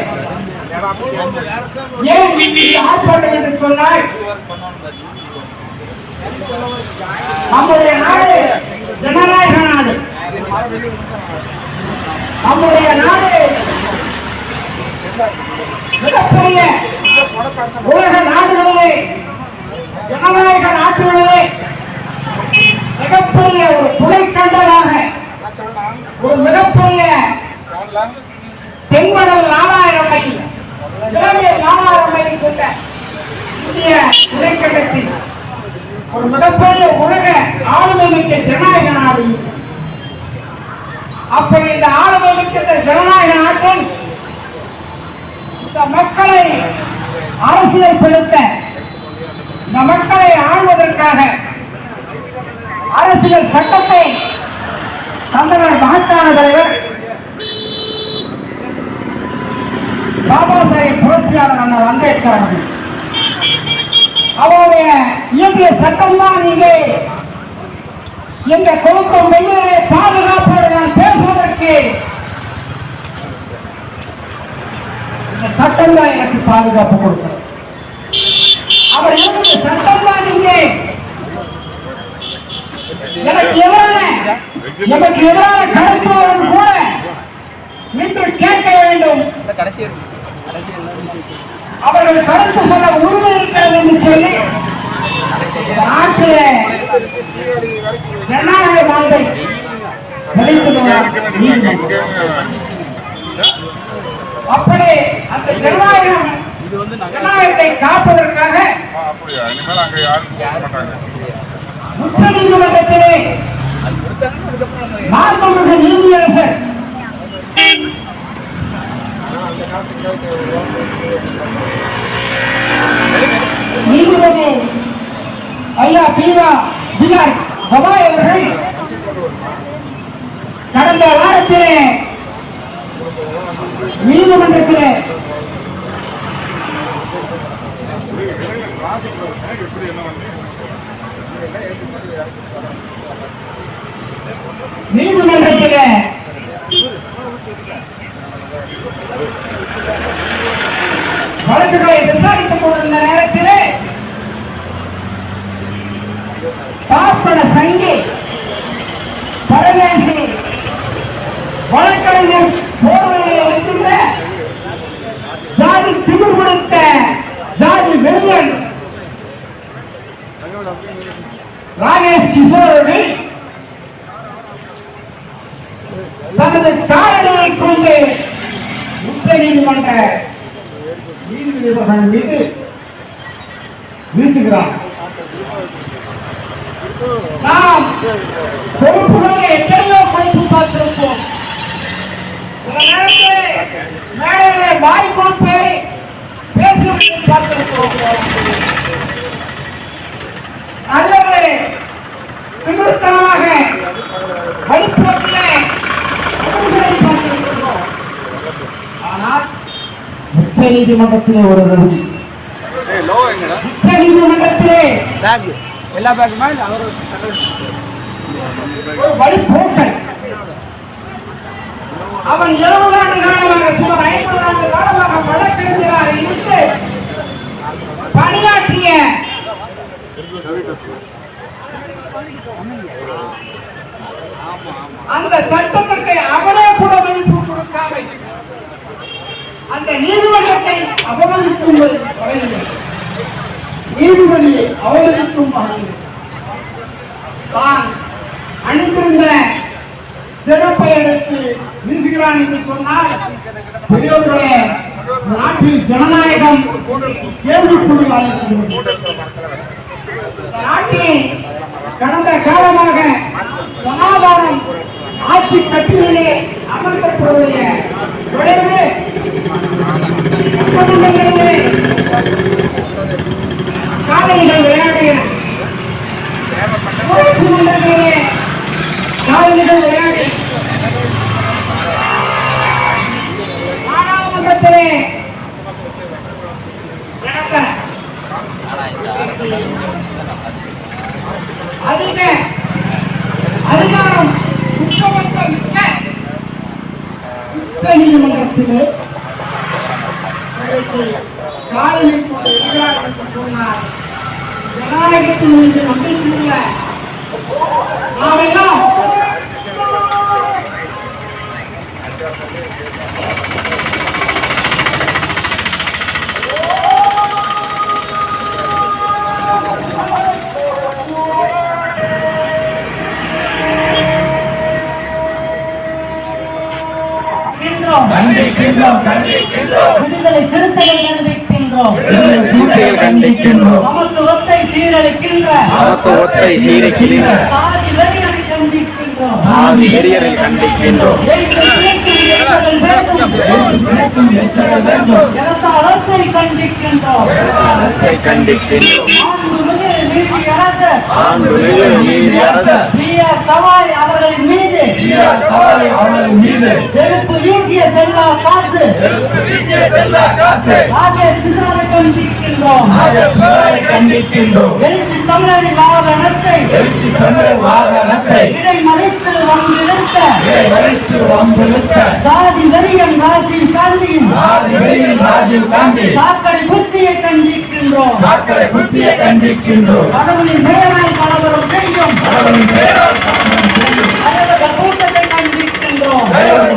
ஏன் இந்த ஆர்ப்பாட்டம் என்று சொன்னால் நம்முடைய நாடு ஜனநாயக நாடு, நம்முடைய நாடு மிகப்பெரிய உலக நாடுகளிலே ஜனநாயக நாட்டுகளிலே மிகப்பெரிய ஒரு துணைக்கண்டதாக ஒரு மிகப்பெரிய தென்மடல் 4000 மைல் இலங்கை 4000 மைல் கொண்ட இந்திய துணைக்கண்டத்தில் ஒரு மிகப்பெரிய உலக ஆளுமை மிக்க ஜனநாயக நாடு. அப்படி இந்த ஆளுமை மிக்க ஜனநாயக நாட்டில் இந்த மக்களை அரசியல் செலுத்த, இந்த மக்களை ஆள்வதற்காக அரசியல் சட்டத்தை தமிழர் மகத்தான தலைவர் பாபா சாஹேப் புரட்சியாளர் அண்ணல் அம்பேத்கர் அவர்கள் அவருடைய இயற்றிய சட்டம் தான் இங்கே எங்க கொடுக்கும் வெயிலே பாதுகாப்போடு நான் பேசுவதற்கு இந்த சட்டம் தான் எனக்கு பாதுகாப்பு கொடுக்கிறது. அவர் இயற்றிய சட்டம் தான் இங்கே எனக்கு எதிரான கருத்துடன் கூட இன்று கேட்க வேண்டும், அவர்கள் கருத்து சொல்ல உரிமை இருக்கிறது என்று சொல்லி நாட்டிலே ஜனநாயக வாழ்வை அப்படி அந்த ஜனநாயகத்தை காப்பதற்காக உச்ச நீதிமன்றத்திலே மாண்புமிகு நீதியரசர் நீதிபதி ஐயா பி.ஆர். கவாய் அவர்கள் கடந்த வாரத்திலே நீதிமன்றத்திலே வழக்குகளை விசாரித்துக் கொண்டிருந்த நேரத்திலே பார்ப்பன சங்கி தொலைபேசி வழக்கறிஞர் போர்வையை வைத்துள்ள ஜாதி திமிர் கொடுத்த ஜாதி வெறியன் ராகேஷ் கிஷோரை தனது காரணியை கொண்டு உச்ச நீதிமன்ற நீதிபதிகள் மீது வீசுகிறார். நாம் பொறுப்புகளை எத்தனையோ கொடுத்து பார்த்திருப்போம். சில நேரத்தில் மேடையிலே வாய் கொடுத்து பேசுவதை பார்த்திருப்போம். நல்லது விமர்சனமாக வழிபோக்கிலே பார்த்திருக்கிறோம். ஆனால் உச்ச நீதிமன்றத்திலே ஒரு உச்ச நீதிமன்றத்திலே எல்லா பேக்குமா ஒரு வழிபோக்கன் அவன் 20 ஆண்டு காலமாக சுமார் 50 ஆண்டு காலமாக வழக்கறிஞராக இருந்து பணியாற்றிய அந்த சட்டத்துக்கு அவனே கூட மதிப்பு கொடுக்காமல் அந்த நீதிமன்றத்தை அவமதிக்கும் வகையில் நீதிபதியை அவமதிக்கும் வகையில் தான் அணிந்திருந்த சிறப்பை எடுத்து வீசுகிறான் என்று சொன்னால் பெரியோர்களே, நாட்டில் ஜனநாயகம் கேள்விக்குள்ளாகிறது. நாட்டில் கடந்த காலமாக சமாதானம் ஆட்சி கட்டிலே அமர்த்தப்படுவதைய விளைவு சட்டமன்றங்களிலே காலைகள் விளையாடிய ஊராட்சி மன்றங்களிலே காலைகள் விளையாடி நாடாளுமன்றத்திலே நடந்த அதிக அதிகாரம் குற்றமற்ற உச்ச நீதிமன்றத்திலே காலையில் இருக்கிறார் என்று சொன்னார். ஜனநாயகத்தின் மீது நம்பிக்கையுள்ள நாமெல்லாம் விடுதலை சிறுத்தைகள் கண்டிக்கின்றோம். சமத்துவத்தை சீரழிக்கின்ற சாதி வெறியரை கண்டிக்கின்றோம். அவர்களின் மீது செருப்பு வீசிய செல்லா காசு கண்டிக்கின்றோம். எழுச்சி தமிழரின் வாகனத்தை இடைமறித்து வம்பிழுத்த சாதி வெறியன் ராஜீவ் காந்தி சாக்கடை புத்தியை கண்டிக்கின்றோம். கடவுளின் பெயரால் கலவரம் செய்யும்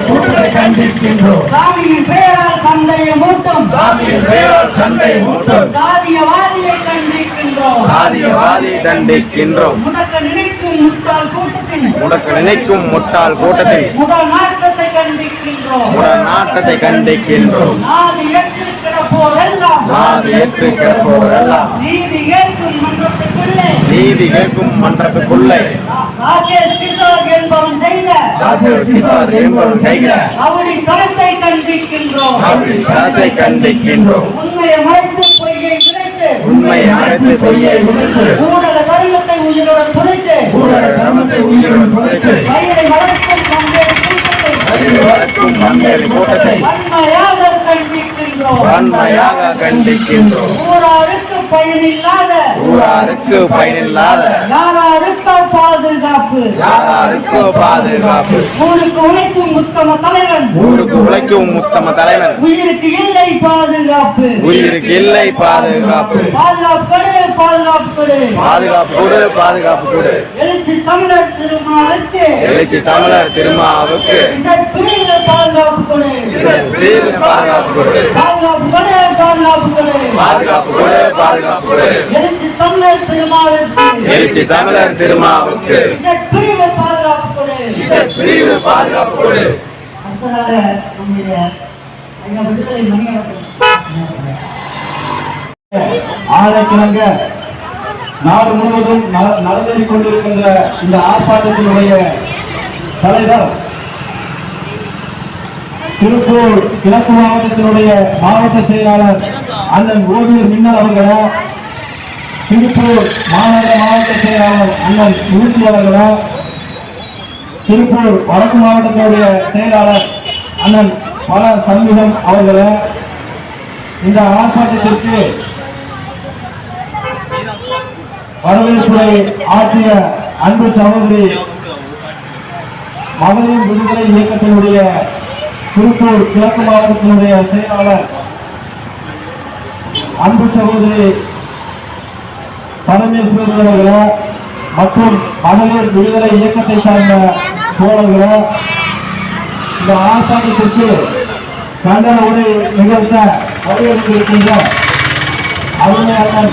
கூட்டத்தை கண்டிக்கின்றோம். சாமியின் பெயரால் சண்டையை மூட்டும் சாதியவாதியை கண்டிக்கின்றோம். முடக்க நினைக்கும் முட்டாள் கூட்டத்தில் முடநாட்டத்தை கண்டிக்கின்றோம். ஏற்று கிடப்போரெல்லாம் நீதி கேட்கும் மன்றத்துக்குள்ளே என்பவன் செய்த அவருடைய களத்தை கண்டிக்கின்றோம். உண்மையை மறைத்து பொய்யை விளைத்து ஊடக தர்மத்தை உயிருடன் புதைத்து வளர்க்கும் பல்வேறு கூட்டத்தை வன்மையாக கண்டிக்கின்றோம். ஊராருக்கு பயனில்லாத யாராருக்கு பாதுகாப்பு ஊருக்கு உழைக்கும் உத்தம தலைவன் உயிருக்கு இல்லை பாதுகாப்பு பாதுகாப்பு கொடு. பாதுகாப்பு கொடு, பாதுகாப்பு கொடு. எழுச்சி தமிழர் திருமாவுக்கு, எழுச்சி தமிழர் திருமாவுக்கு பிரிவு பாதுகாப்பு கொடு. பிரிவு பாதுகாப்பு கொடு. பாதுகாப்பு கொடு, பாதுகாப்பு கொடு. பாதுகாப்பு கொடு, பாதுகாப்பு கொடு. எழுச்சி தமிழர் திருமாவுக்கு, எழுச்சி தமிழர் திருமாவுக்கு பிரிவு பாதுகாப்பு கொடு. பிரிவு பாதுகாப்பு கொடு. அடுத்ததாக நம்முடைய ஐயா விடுதலை மணியரசன் ஆணைக்கிழங்க நாடு முழுவதும் நடந்தேறிக் கொண்டிருக்கின்ற இந்த ஆர்ப்பாட்டத்தினுடைய தலைவர் திருப்பூர் கிழக்கு மாவட்டத்தினுடைய மாவட்ட செயலாளர் அண்ணன் ஓவியர் மின்னல் அவர்களா, திருப்பூர் மாநகர மாவட்ட செயலாளர் அண்ணன் மூர்த்தி அவர்களா, திருப்பூர் வடக்கு மாவட்டத்தினுடைய செயலாளர் அண்ணன் பல சண்முகம் அவர்களா, இந்த ஆர்ப்பாட்டத்திற்கு வரவேற்புரை ஆற்றிய அன்பு சகோதரி மகளிர் விடுதலை இயக்கத்தினுடைய திருப்பூர் கிழக்கு மாவட்டத்தினுடைய செயலாளர் அன்பு சகோதரி பரமேஸ்வரி அவர்களே மற்றும் மகளிர் விடுதலை இயக்கத்தை சார்ந்த தோழர்களே, இந்த ஆர்ப்பாட்டத்திற்கு கண்டன உரை நிகழ்த்த வரவேற்கின்ற அருமையாளர்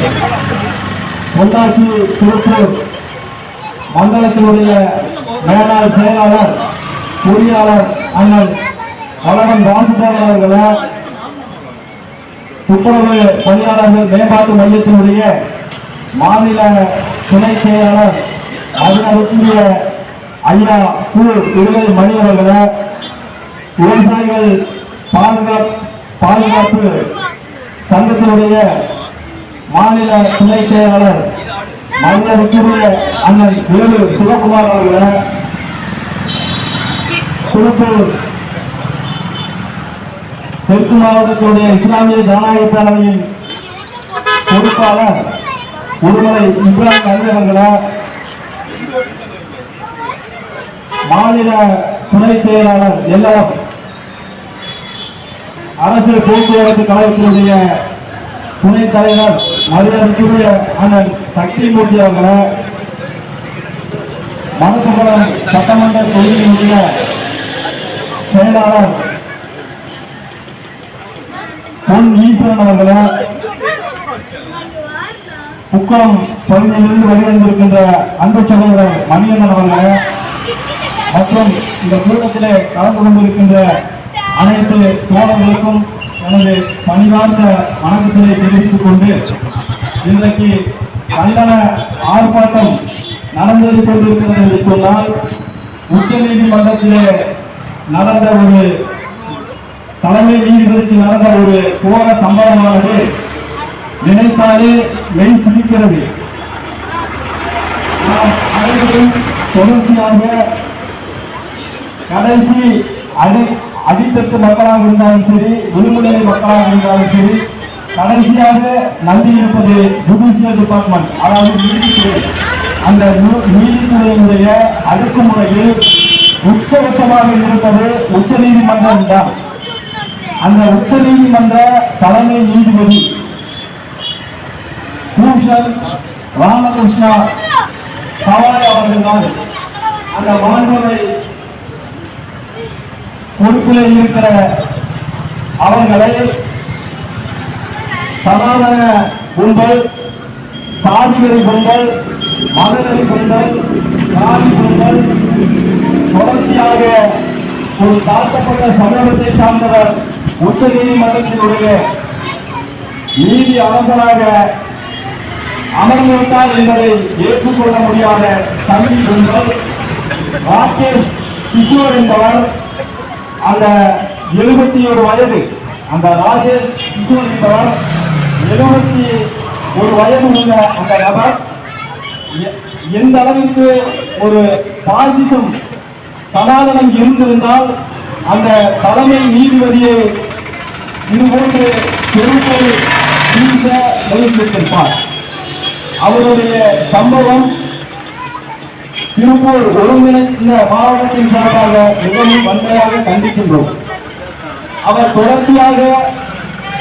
பொள்ளாச்சி திருப்பூர் மண்டலத்தினுடைய மேலாள் செயலாளர் பொறியாளர் அண்ணன் வளவன் வாசுதேவன் அவர்களே, துப்புரவு பணியாளர்கள் மேம்பாட்டு மையத்தினுடைய மாநில துணை செயலாளர் அதனுடைய ஐயா கு விடுதலை மணி அவர்களே, விவசாயிகள் பாதுகாப்பு சங்கத்தினுடைய மாநில துணை செயலாளர் மனிதனுக்குரிய அண்ணன் வேலு சிவகுமார் அவர்களே, திருப்பூர் தெற்கு மாவட்டத்தினுடைய இஸ்லாமிய ஜனநாயக பேரவையின் பொறுப்பாளர் உடுமலை இப்ராஹிம் அலி அவர்களே, மாநில துணை செயலாளர் எல்லாம் அரசு போக்குவரத்து கழகத்தினுடைய துணைத் தலைவர் மரியாதைக்குரிய அண்ணன் சக்திமூர்த்தி அவர்களே, மனசுபுரம் சட்டமன்ற தொகுதியினுடைய செயலாளர் பொன் ஈஸ்வரன் அவர்களே, புக்கம் பகுதியிலிருந்து வெளிவந்திருக்கின்ற அன்பு சகோதரர் மணியண்ணன் அவர்களே மற்றும் இந்த கூட்டத்திலே கலந்து கொண்டிருக்கின்ற அனைத்து தோழர்களுக்கும் எனது பணிவார்ந்த வணக்கத்தினை தெரிவித்துக் கொண்டு இன்றைக்கு கண்டன ஆர்ப்பாட்டம் நடந்தேறிக் கொண்டிருக்கிறது என்று சொன்னால் உச்ச நீதிமன்றத்திலே நடந்த ஒரு தலைமை நீதிபதிக்கு நடந்த ஒரு கோர சம்பவமானது நினைத்தாலே மெய் சிரிக்கிறது. நாம் அனைவரும் தொடர்ச்சியாக கடைசி அடித்தட்டு மக்களாக இருந்தாலும் சரி, விடுமுறை மக்களாக இருந்தாலும் சரி, கடைசியாக நம்பி இருப்பது ஜுடிஷியல் டிபார்ட்மெண்ட், அதாவது நீதித்துறை. அந்த நீதித்துறையினுடைய அடக்குமுறையில் உச்சபட்சமாக இருப்பது உச்ச நீதிமன்றம் தான். அந்த உச்ச நீதிமன்ற தலைமை நீதிபதி பூஷன் ராமகிருஷ்ணா சவாய் அவர்கள் தான் அந்த மாண்புமை பொறுப்பில் இருக்கிற அவர்களை சனாதன கும்பல், சாதிகளை கும்பல், மதநெறி கும்பல், சாதி கும்பல் தொடர்ச்சியாக ஒரு தாழ்த்தப்பட்ட சமூகத்தை சார்ந்தவர் உச்ச நீதிமன்றத்தினுடைய நீதி அரசராக அமர்ந்துவிட்டார் என்பதை ஏற்றுக்கொள்ள முடியாத சமீ கும்பல் ராகேஷ் கிஷோர் என்பவர், அந்த 71 வயது, அந்த ராஜேஷ் கிஷோர் என்பவர் 71 வயது உள்ள அந்த நபர் எந்த அளவிற்கு ஒரு பாசிசம் சனாதனம் இருந்திருந்தால் அந்த தலைமை நீதிபதியை இதுபோன்று செருப்பை வீச முயற்சித்திருப்பார். அவருடைய சம்பவம் திருப்பூர் ஒருங்கிணைந்த மாவட்டத்தின் சார்பாக மிகவும் வன்மையாக கண்டிக்கின்றோம். அவர் தொடர்ச்சியாக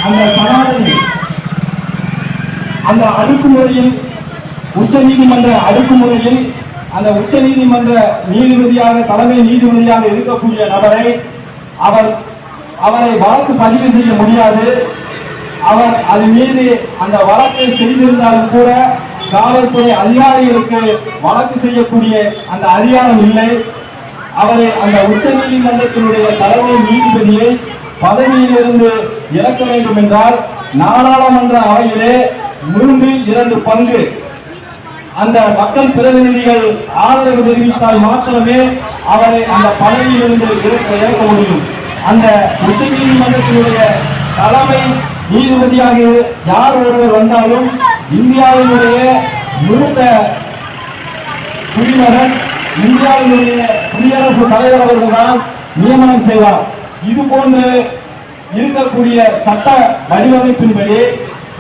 அந்த சனாதனை அந்த அடக்குமுறையில் உச்சநீதிமன்ற அடக்குமுறையில் அந்த உச்சநீதிமன்ற நீதிபதியாக தலைமை நீதிபதியாக இருக்கக்கூடிய நபரை அவரை வழக்கு பதிவு செய்ய முடியாது. அவர் அது மீது அந்த வழக்கை செய்திருந்தாலும் கூட காவல்துறை அதிகாரிகளுக்கு வழக்கு செய்யக்கூடிய அந்த அதிகாரம் இல்லை. அவரை அந்த உச்ச நீதிமன்றத்தினுடைய தலைமை நீதிபதியை பதவியிலிருந்து இறக்க வேண்டும் என்றால் நாடாளுமன்ற அவையிலே 2 பங்கு அந்த மக்கள் பிரதிநிதிகள் ஆதரவு தெரிவித்தால் மாத்திரமே அவரை அந்த பதவியிலிருந்து இறக்க முடியும். அந்த உச்ச நீதிமன்றத்தினுடைய தலைமை நீதிபதியாக யார் ஒருவர் வந்தாலும் இந்தியாவினுடைய மூத்த குடிமகன் இந்தியாவினுடைய குடியரசு தலைவர் அவர்கள்தான் நியமனம் செய்வார். இது போன்று இருக்கக்கூடிய சட்ட வடிவமைப்பின்படி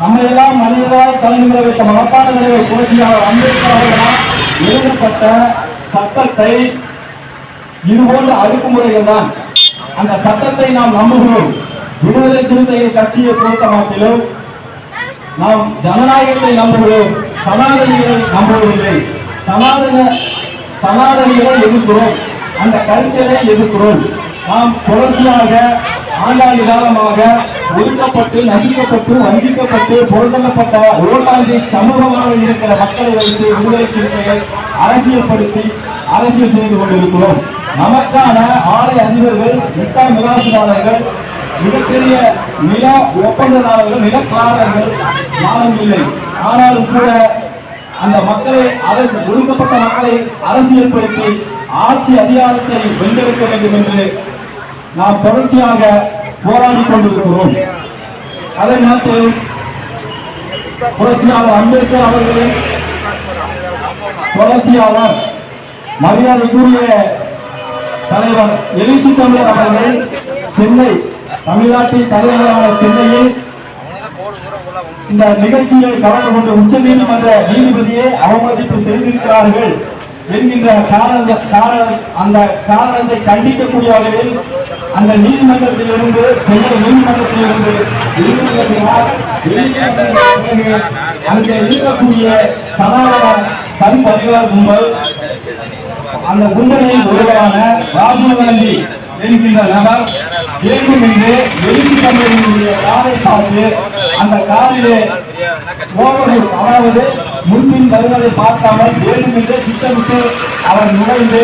நம்ம எல்லாம் மனிதரால் தலைமுறை வைத்த மகத்தான தலைவர் புரட்சியாளர் அம்பேத்கர் அவர்களால் எழுதப்பட்ட சட்டத்தை இதுபோன்ற அடக்குமுறைகள் தான். அந்த சட்டத்தை நாம் நம்புகிறோம். விடுதலை சிறுத்தைகள் கட்சியை பொறுத்த மாட்டிலும் நாம் ஜனநாயகத்தை நம்புகிறோம், சனாதனிகளை நம்புவதில்லை. சனாதனிகளை எதிர்க்கிறோம், அந்த கருத்தியலை எதிர்க்கிறோம். நாம் தொடர்ச்சியாக ஆண்டாண்டு காலமாக ஒதுக்கப்பட்டு நசுக்கப்பட்டு வஞ்சிக்கப்பட்டு பொருத்தப்பட்ட ஓட்டாண்டி சமூகமாக இருக்கிற மக்களை வைத்து விடுதலை சிறுத்தைகள் அரசியல்படுத்தி அரசியல் செய்து கொண்டிருக்கிறோம். நமக்கான ஆலை அதிபர்கள் மிக்க மிகாசுதாரர்கள் மிகப்பெரிய நில ஒப்பந்ததாரர்கள் நிலக்காரர்கள் யாரும் இல்லை. ஆனாலும் கூட அந்த மக்களை ஒடுக்கப்பட்ட மக்களை அரசியல்படுத்தி ஆட்சி அதிகாரத்தை வென்றெடுக்க வேண்டும் என்று நாம் தொடர்ச்சியாக போராடி கொண்டிருக்கிறோம். அதை நேரத்தில் புரட்சியாளர் அம்பேத்கர் அவர்களின் தொடர்ச்சியாளர் மரியாதைக்குரிய தலைவர் எழுச்சி தமிழர் அவர்கள் சென்னை தமிழ்நாட்டின் தலைவரான சென்னையில் இந்த நிகழ்ச்சியில் கலந்து கொண்டு உச்ச நீதிமன்ற நீதிபதியை அவமதிப்பு செய்திருக்கிறார்கள் என்கின்ற அந்த காரணத்தை கண்டிக்கக்கூடிய வகையில் அந்த நீதிமன்றத்திலிருந்து சென்னை நீதிமன்றத்திலிருந்து அங்கே இருக்கக்கூடிய சனாதன சன் பரிவார் கும்பல் அந்த கும்பலின் ஒருவரான ராஜீவ் காந்தி என்கின்ற நபர் வேண்டும் என்று எழுச்சி தமிழர்களுடைய காரை பார்த்து அந்த காரிலே அதாவது முன்பின் வருவதை பார்க்காமல் வேண்டும் என்று திட்டமிட்டு அவர் நுழைந்து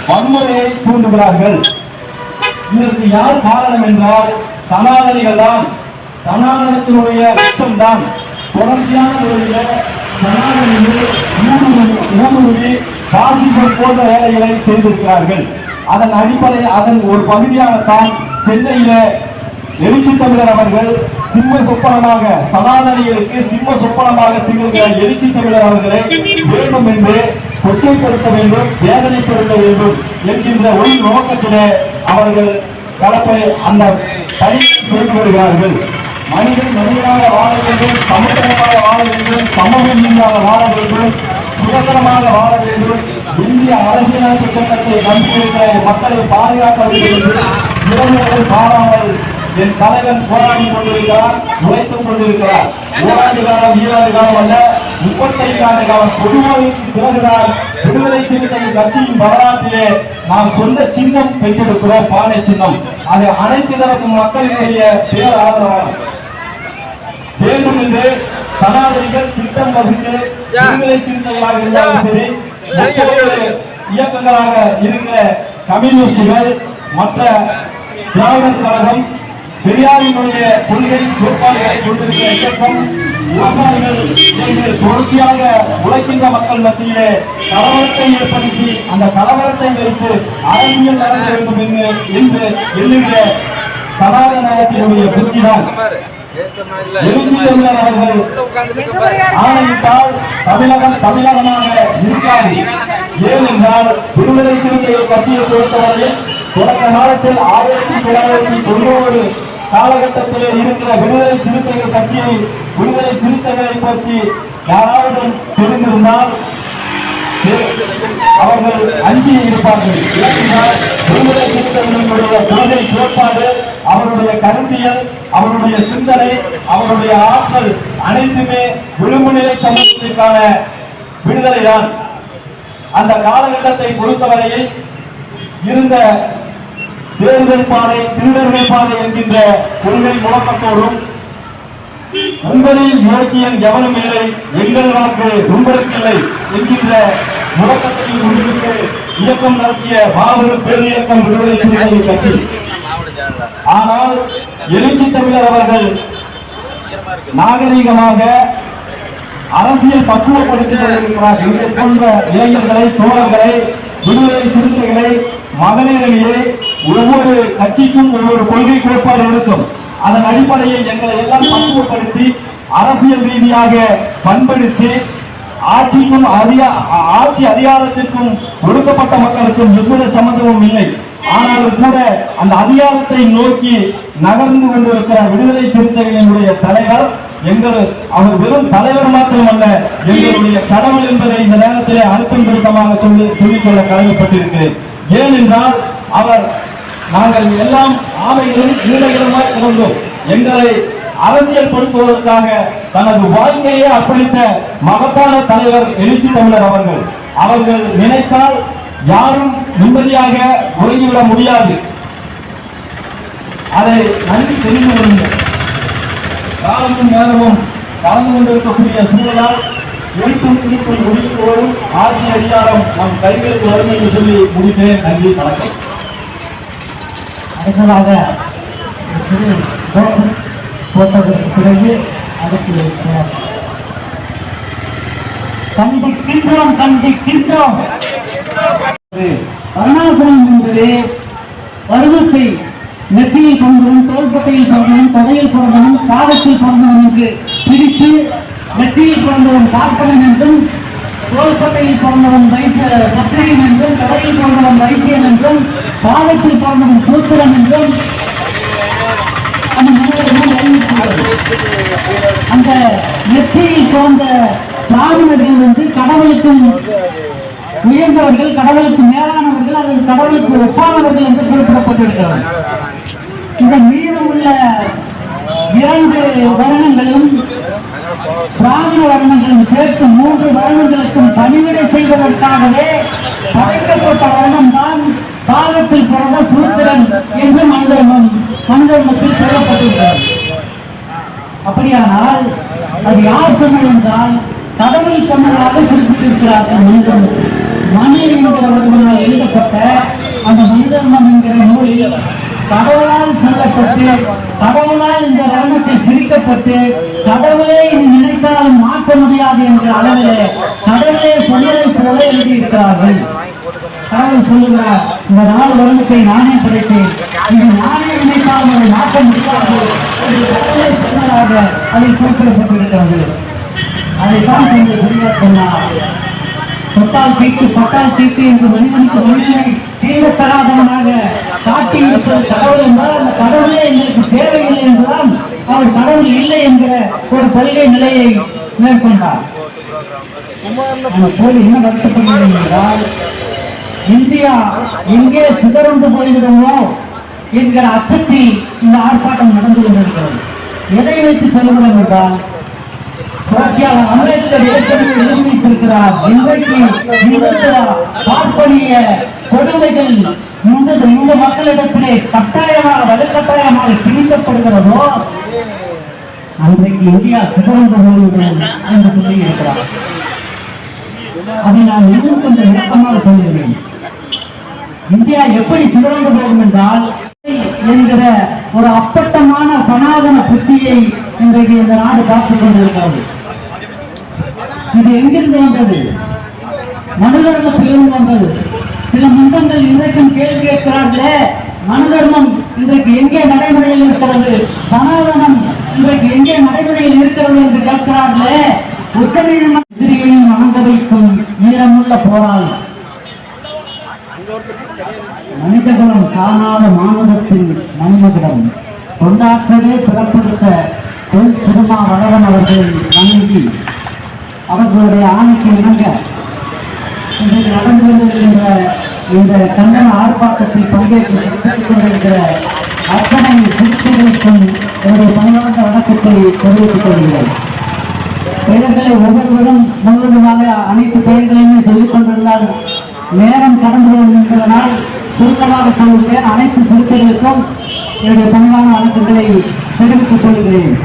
வன்முறையை தூண்டுகிறார்கள். இதற்கு யார் காரணம் என்றால் சனாதனிகள் தான். சனாதனத்தினுடைய உச்சம்தான். தொடர்ச்சியான முறையில் சனாதனிகள் ஊடுருவி பாசிசம் போன்ற வேலைகளை செய்திருக்கிறார்கள். அதன் அடிப்படை அதன் ஒரு பகுதியாகத்தான் சென்னையில எழுச்சி தமிழர் அவர்கள் சிம்ம சொப்பனமாக சனாதனிகளுக்கு சிம்ம சொப்பனமாக திகழ்கிற எழுச்சி தமிழர் அவர்களை வேண்டும் என்று கொச்சைப்படுத்த வேண்டும், வேதனைப்படுத்த வேண்டும் என்கின்ற ஒரு நோக்கத்திலே அவர்கள் கலப்பை அந்த பணி செய்து வருகிறார்கள். மனிதன் மனிதனாக வாழ வேண்டும், சமூகமாக வாழ வேண்டும், சமூக நீதியாக வாழ வேண்டும், சுதந்திரமாக வாழ வேண்டும். இந்திய அரசியலமைப்பு சட்டத்தை நம்பியிருக்கிற மக்களை பாதுகாக்க வேண்டும் என்று இளைஞர்கள் பாராமல் என் தலைவன் போராடி கொண்டிருக்கிறார், உழைத்துக் கொண்டிருக்கிறார். ஓராண்டு காலம் ஈராண்டு காலம் அல்ல, 35 ஆண்டு காலம் பொதுவாழ்வுக்கு பிறகுதான் விடுதலை சிறுத்தைகள் கட்சியின் வரலாற்றிலே நாம் சொந்த சின்னம் பெற்றிருக்கிறோம், பானை சின்னம். அது அனைத்து தரப்பு மக்களுடைய பேர் ஆதரவாகும். வேண்டும் என்று சனாதனிகள் திட்டம் வகுத்து விடுதலை சிறுத்தைகளாக இருந்தாலும் சரி, இயக்கங்களாக இருக்கிற கம்யூனிஸ்டுகள், மற்ற திராவிடர் கழகம், பெரியாரினுடைய கொள்கை கோட்பாடுகளை கொண்டிருக்கிற இயக்கம், விவசாயிகள் தொடர்ச்சியாக உழைக்கின்ற மக்கள் மத்தியிலே கலவரத்தை ஏற்படுத்தி அந்த கலவரத்தை வைத்து அரசியல் நடத்த வேண்டும் என்று எண்ணுகிற சனாதனத்தினுடைய புத்திதான். ஆணையிட்டால் தமிழகமாக இருக்காது. ஏனென்றால் விடுதலை சிறுத்தைகள் கட்சியை பொறுத்தவரை தொடக்க காலத்தில் 1990 காலகட்டத்திலே இருக்கிற விடுதலை சிறுத்தைகள் கட்சியை விடுதலை சிறுத்தைகளை பற்றி யாராவது தெரிந்திருந்தால் அவர்கள் அஞ்சி இருப்பார்கள். விடுதலை சிறுத்தைகளுடைய கொள்கை கோட்பாடு, அவருடைய கருத்தியல், அவருடைய சிந்தனை, அவருடைய ஆற்றல் அனைத்துமே விளிம்பு நிலை சமூகத்திற்கான விடுதலைதான். அந்த காலகட்டத்தை பொறுத்தவரையில் இருந்த தேர்தல் பாதை திருடர்கள் பாதை என்கின்ற கொள்கை முழக்கத்தோடும் உங்களில் இலக்கியம் எவனும் இல்லை, எங்கள் வாக்கு உங்களுக்கில்லை என்கின்ற முழக்கத்தையும் முன்னிட்டு இயக்கம் நடத்திய மாபெரும் பேரியக்கம் விடுதலை சிறுத்தை கட்சி. ஆனால் எழுச்சி தமிழர் அவர்கள் நாகரீகமாக அரசியல் பக்குவப்படுத்திக் கொண்டிருக்கிறார். இது போன்ற இளைஞர்களை, தோழர்களை, விடுதலை சிறுத்தைகளை, மகளிரையே ஒவ்வொரு கட்சிக்கும் ஒவ்வொரு கொள்கை கோட்பாடு இருக்கும். அதன் அடிப்படையில் எங்களை எல்லாம் பக்குவப்படுத்தி அரசியல் ரீதியாக பண்படுத்தி ஆட்சி அதிகாரத்திற்கும் ஒடுக்கப்பட்ட மக்களுக்கும் எவ்வித சம்பந்தமும் இல்லை. ஆனாலும் கூட அந்த அதிகாரத்தை நோக்கி நகர்ந்து கொண்டிருக்கிற விடுதலை சிறுத்தைகளினுடைய தலைவர் அவர் வெறும் தலைவர் மாத்திரமல்ல, எங்களுடைய கடவுள் என்பதை இந்த நேரத்திலே அழுத்தம் திருத்தமாக சொல்லிக்கொள்ள கடமைப்பட்டிருக்கிறேன். ஏனென்றால் அவர் நாங்கள் எல்லாம் ஆமைகளும் ஈழைகளுமாய் கிடந்தோம். எங்களை அரசியல் படுத்துவதற்காக தனது வாழ்க்கையை அர்ப்பணித்த மகத்தான தலைவர் எழுச்சி தமிழர் அவர்கள் நினைத்தால் யாரும் நிம்மதியாக உறங்கிவிட முடியாது. அதை நன்கு தெரிந்து கொள்ளுங்கள். காலமும் நேரமும் கலந்து கொண்டிருக்கக்கூடிய சூழலால் எழுத்தும் திருப்பும் முடிப்போரும் ஆட்சி அதிகாரம் நம் கைகளுக்கு வரும் என்று சொல்லி முடித்தேன். நன்றி, வணக்கம். அடுத்ததாக போட்டதற்கு பிறகு அடுத்து கண்டிக்கின்றோம். அருணாசலம் என்பது பருவத்தை நெற்றியில் பிறந்தவன், தோள்பட்டையில் பிறந்தவன், தொடையில் பிறந்தவன், பாதத்தில் பிறந்தவன் என்று பிரித்து நெற்றியில் பிறந்தவன் பார்ப்பனன் என்றும், தோள்பட்டையில் பிறந்தவன் வைத்தியன் என்றும், தொடையில் பிறந்தவன் வைத்தியன் என்றும், பாதத்தில் பிறந்தவன் சூத்திரன் என்றும் அந்த நெற்றியில் பிறந்த பிராமணர்கள் வந்து கடவுளுக்கும் உயர்ந்தவர்கள், கடவுளுக்கு மேலானவர்கள், அல்லது கடவுளுக்கு ஒப்பானவர்கள் என்று குறிப்பிடப்பட்டிருக்கிறார்கள். இந்த மீதம் உள்ள 2 வருணங்களும் பிராமண வருணங்களும் சேர்த்து 3 வருணங்களுக்கும் பணிவிடை செய்வதற்காகவே படைக்கப்பட்ட வருணம் தான் பாகத்தில் பிறந்த சூத்திரன் என்று மனிதர்மத்தில் சொல்லப்பட்டிருக்கிறது. அப்படியானால் அது யார் சொன்னது என்றால் கடவுள் சொன்னதாக குறிப்பிட்டிருக்கிறார்கள். மனு என்கிறவர்களால் எழுதப்பட்ட அந்த மனிதர்மம் என்கிற நூலில் கடவுளால் சொல்லப்பட்டு, கடவுளால் இந்த வர்ணத்தை பிரிக்கப்பட்டு, கடவுளே இது நினைத்தாலும் மாற்ற முடியாது என்ற அளவிலே கடவுளே சொன்னதை போல எழுதியிருக்கிறார்கள். கடவுள் சொல்லுகிறார், இந்த 4 வருடத்தை நானே படைத்தேன், இது நானே நினைத்தாலும் அதை மாற்ற முடியாது என்று கடவுளே சொன்னதாக அதில் குறிப்பிடப்பட்டிருக்கிறது. அதைத்தான் கொஞ்சம் சரியாக சொன்னார். தொட்டால் தீட்டு என்று மனிதனுக்கு மனிதனை தீர்வத்தராதவனாக காட்டியிருப்பது கடவுள் என்றால் அந்த கடவுளே எங்களுக்கு தேவையில்லை என்றுதான் அவர் கடவுள் இல்லை என்கிற ஒரு கொள்கை நிலையை மேற்கொண்டார். போது என்ன வருத்தப்படுகிறது என்றால், இந்தியா எங்கே சிதறந்து போய்விடுமோ என்கிற அச்சத்தில் இந்த ஆர்ப்பாட்டம் நடந்து கொண்டிருக்கிறது. எதை வைத்து சொல்லுகிறோம் என்றால், அம்பேத்கர் ஏற்கனவே எழுதியிருக்கிறார், இன்றைக்கு பார்ப்பனிய கொடுமைகள் இந்த மக்களிடத்திலே கட்டாயமாக வலுக்கட்டாயமாக திணிக்கப்படுகிறதோ அன்றைக்கு இந்தியா சிதறந்து போய்விடும் என்று சொல்லி இருக்கிறார். அதை நான் இன்னும் கொஞ்சம் விளக்கமாக சொல்லுகிறேன். இந்தியா எப்படி சிதறந்து போகும் என்றால், என்கிற ஒரு அப்பட்டமான சனாதன புத்தியை இன்றைக்கு இந்த நாடு காத்துக் கொண்டிருக்கிறது. இது எங்கிருந்து வந்தது? மனுதர்மத்திலிருந்து வந்தது. சில மன்றங்கள் இன்றைக்கும் கேள்வி கேட்கிறார்களே, மனுதர்மம் இன்றைக்கு எங்கே நடைமுறையில் இருக்கிறது, சனாதனம் இன்றைக்கு எங்கே நடைமுறையில் இருக்கிறது என்று கேட்கிறார்களே. உச்சநீதிமன்றத்தையும் ஆண்ட வைக்கும் ஈரமுள்ள போராளி, மனிதகுலம் காணாத மானுடத்தின் மணிமகுடம் கொண்டாற்றவே பிறப்படுத்த திருமாவளவன் அவர்கள் வணங்கி அவர்களுடைய ஆணைக்கு இணங்க இன்றைக்கு நடந்து கொண்டிருக்கின்ற இந்த கண்டன ஆர்ப்பாட்டத்தில் பங்கேற்றுக் கொண்டிருக்கிற அத்தனை சிறுத்தைகளுக்கும் என்னுடைய பணியாளர் வணக்கத்தை தெரிவித்துக் கொள்கிறேன். பெயர்களை ஒவ்வொருவரும் முழுவதுமாக அனைத்து பெயர்களையும் சொல்லிக் கொண்டிருந்தால் நேரம் கடந்து என்பதனால் சுருக்கமாக சொல்கிறேன். அனைத்து சிறுத்தைகளுக்கும் என்னுடைய பணிவான வணக்கங்களை தெரிவித்துக் கொள்கிறேன்.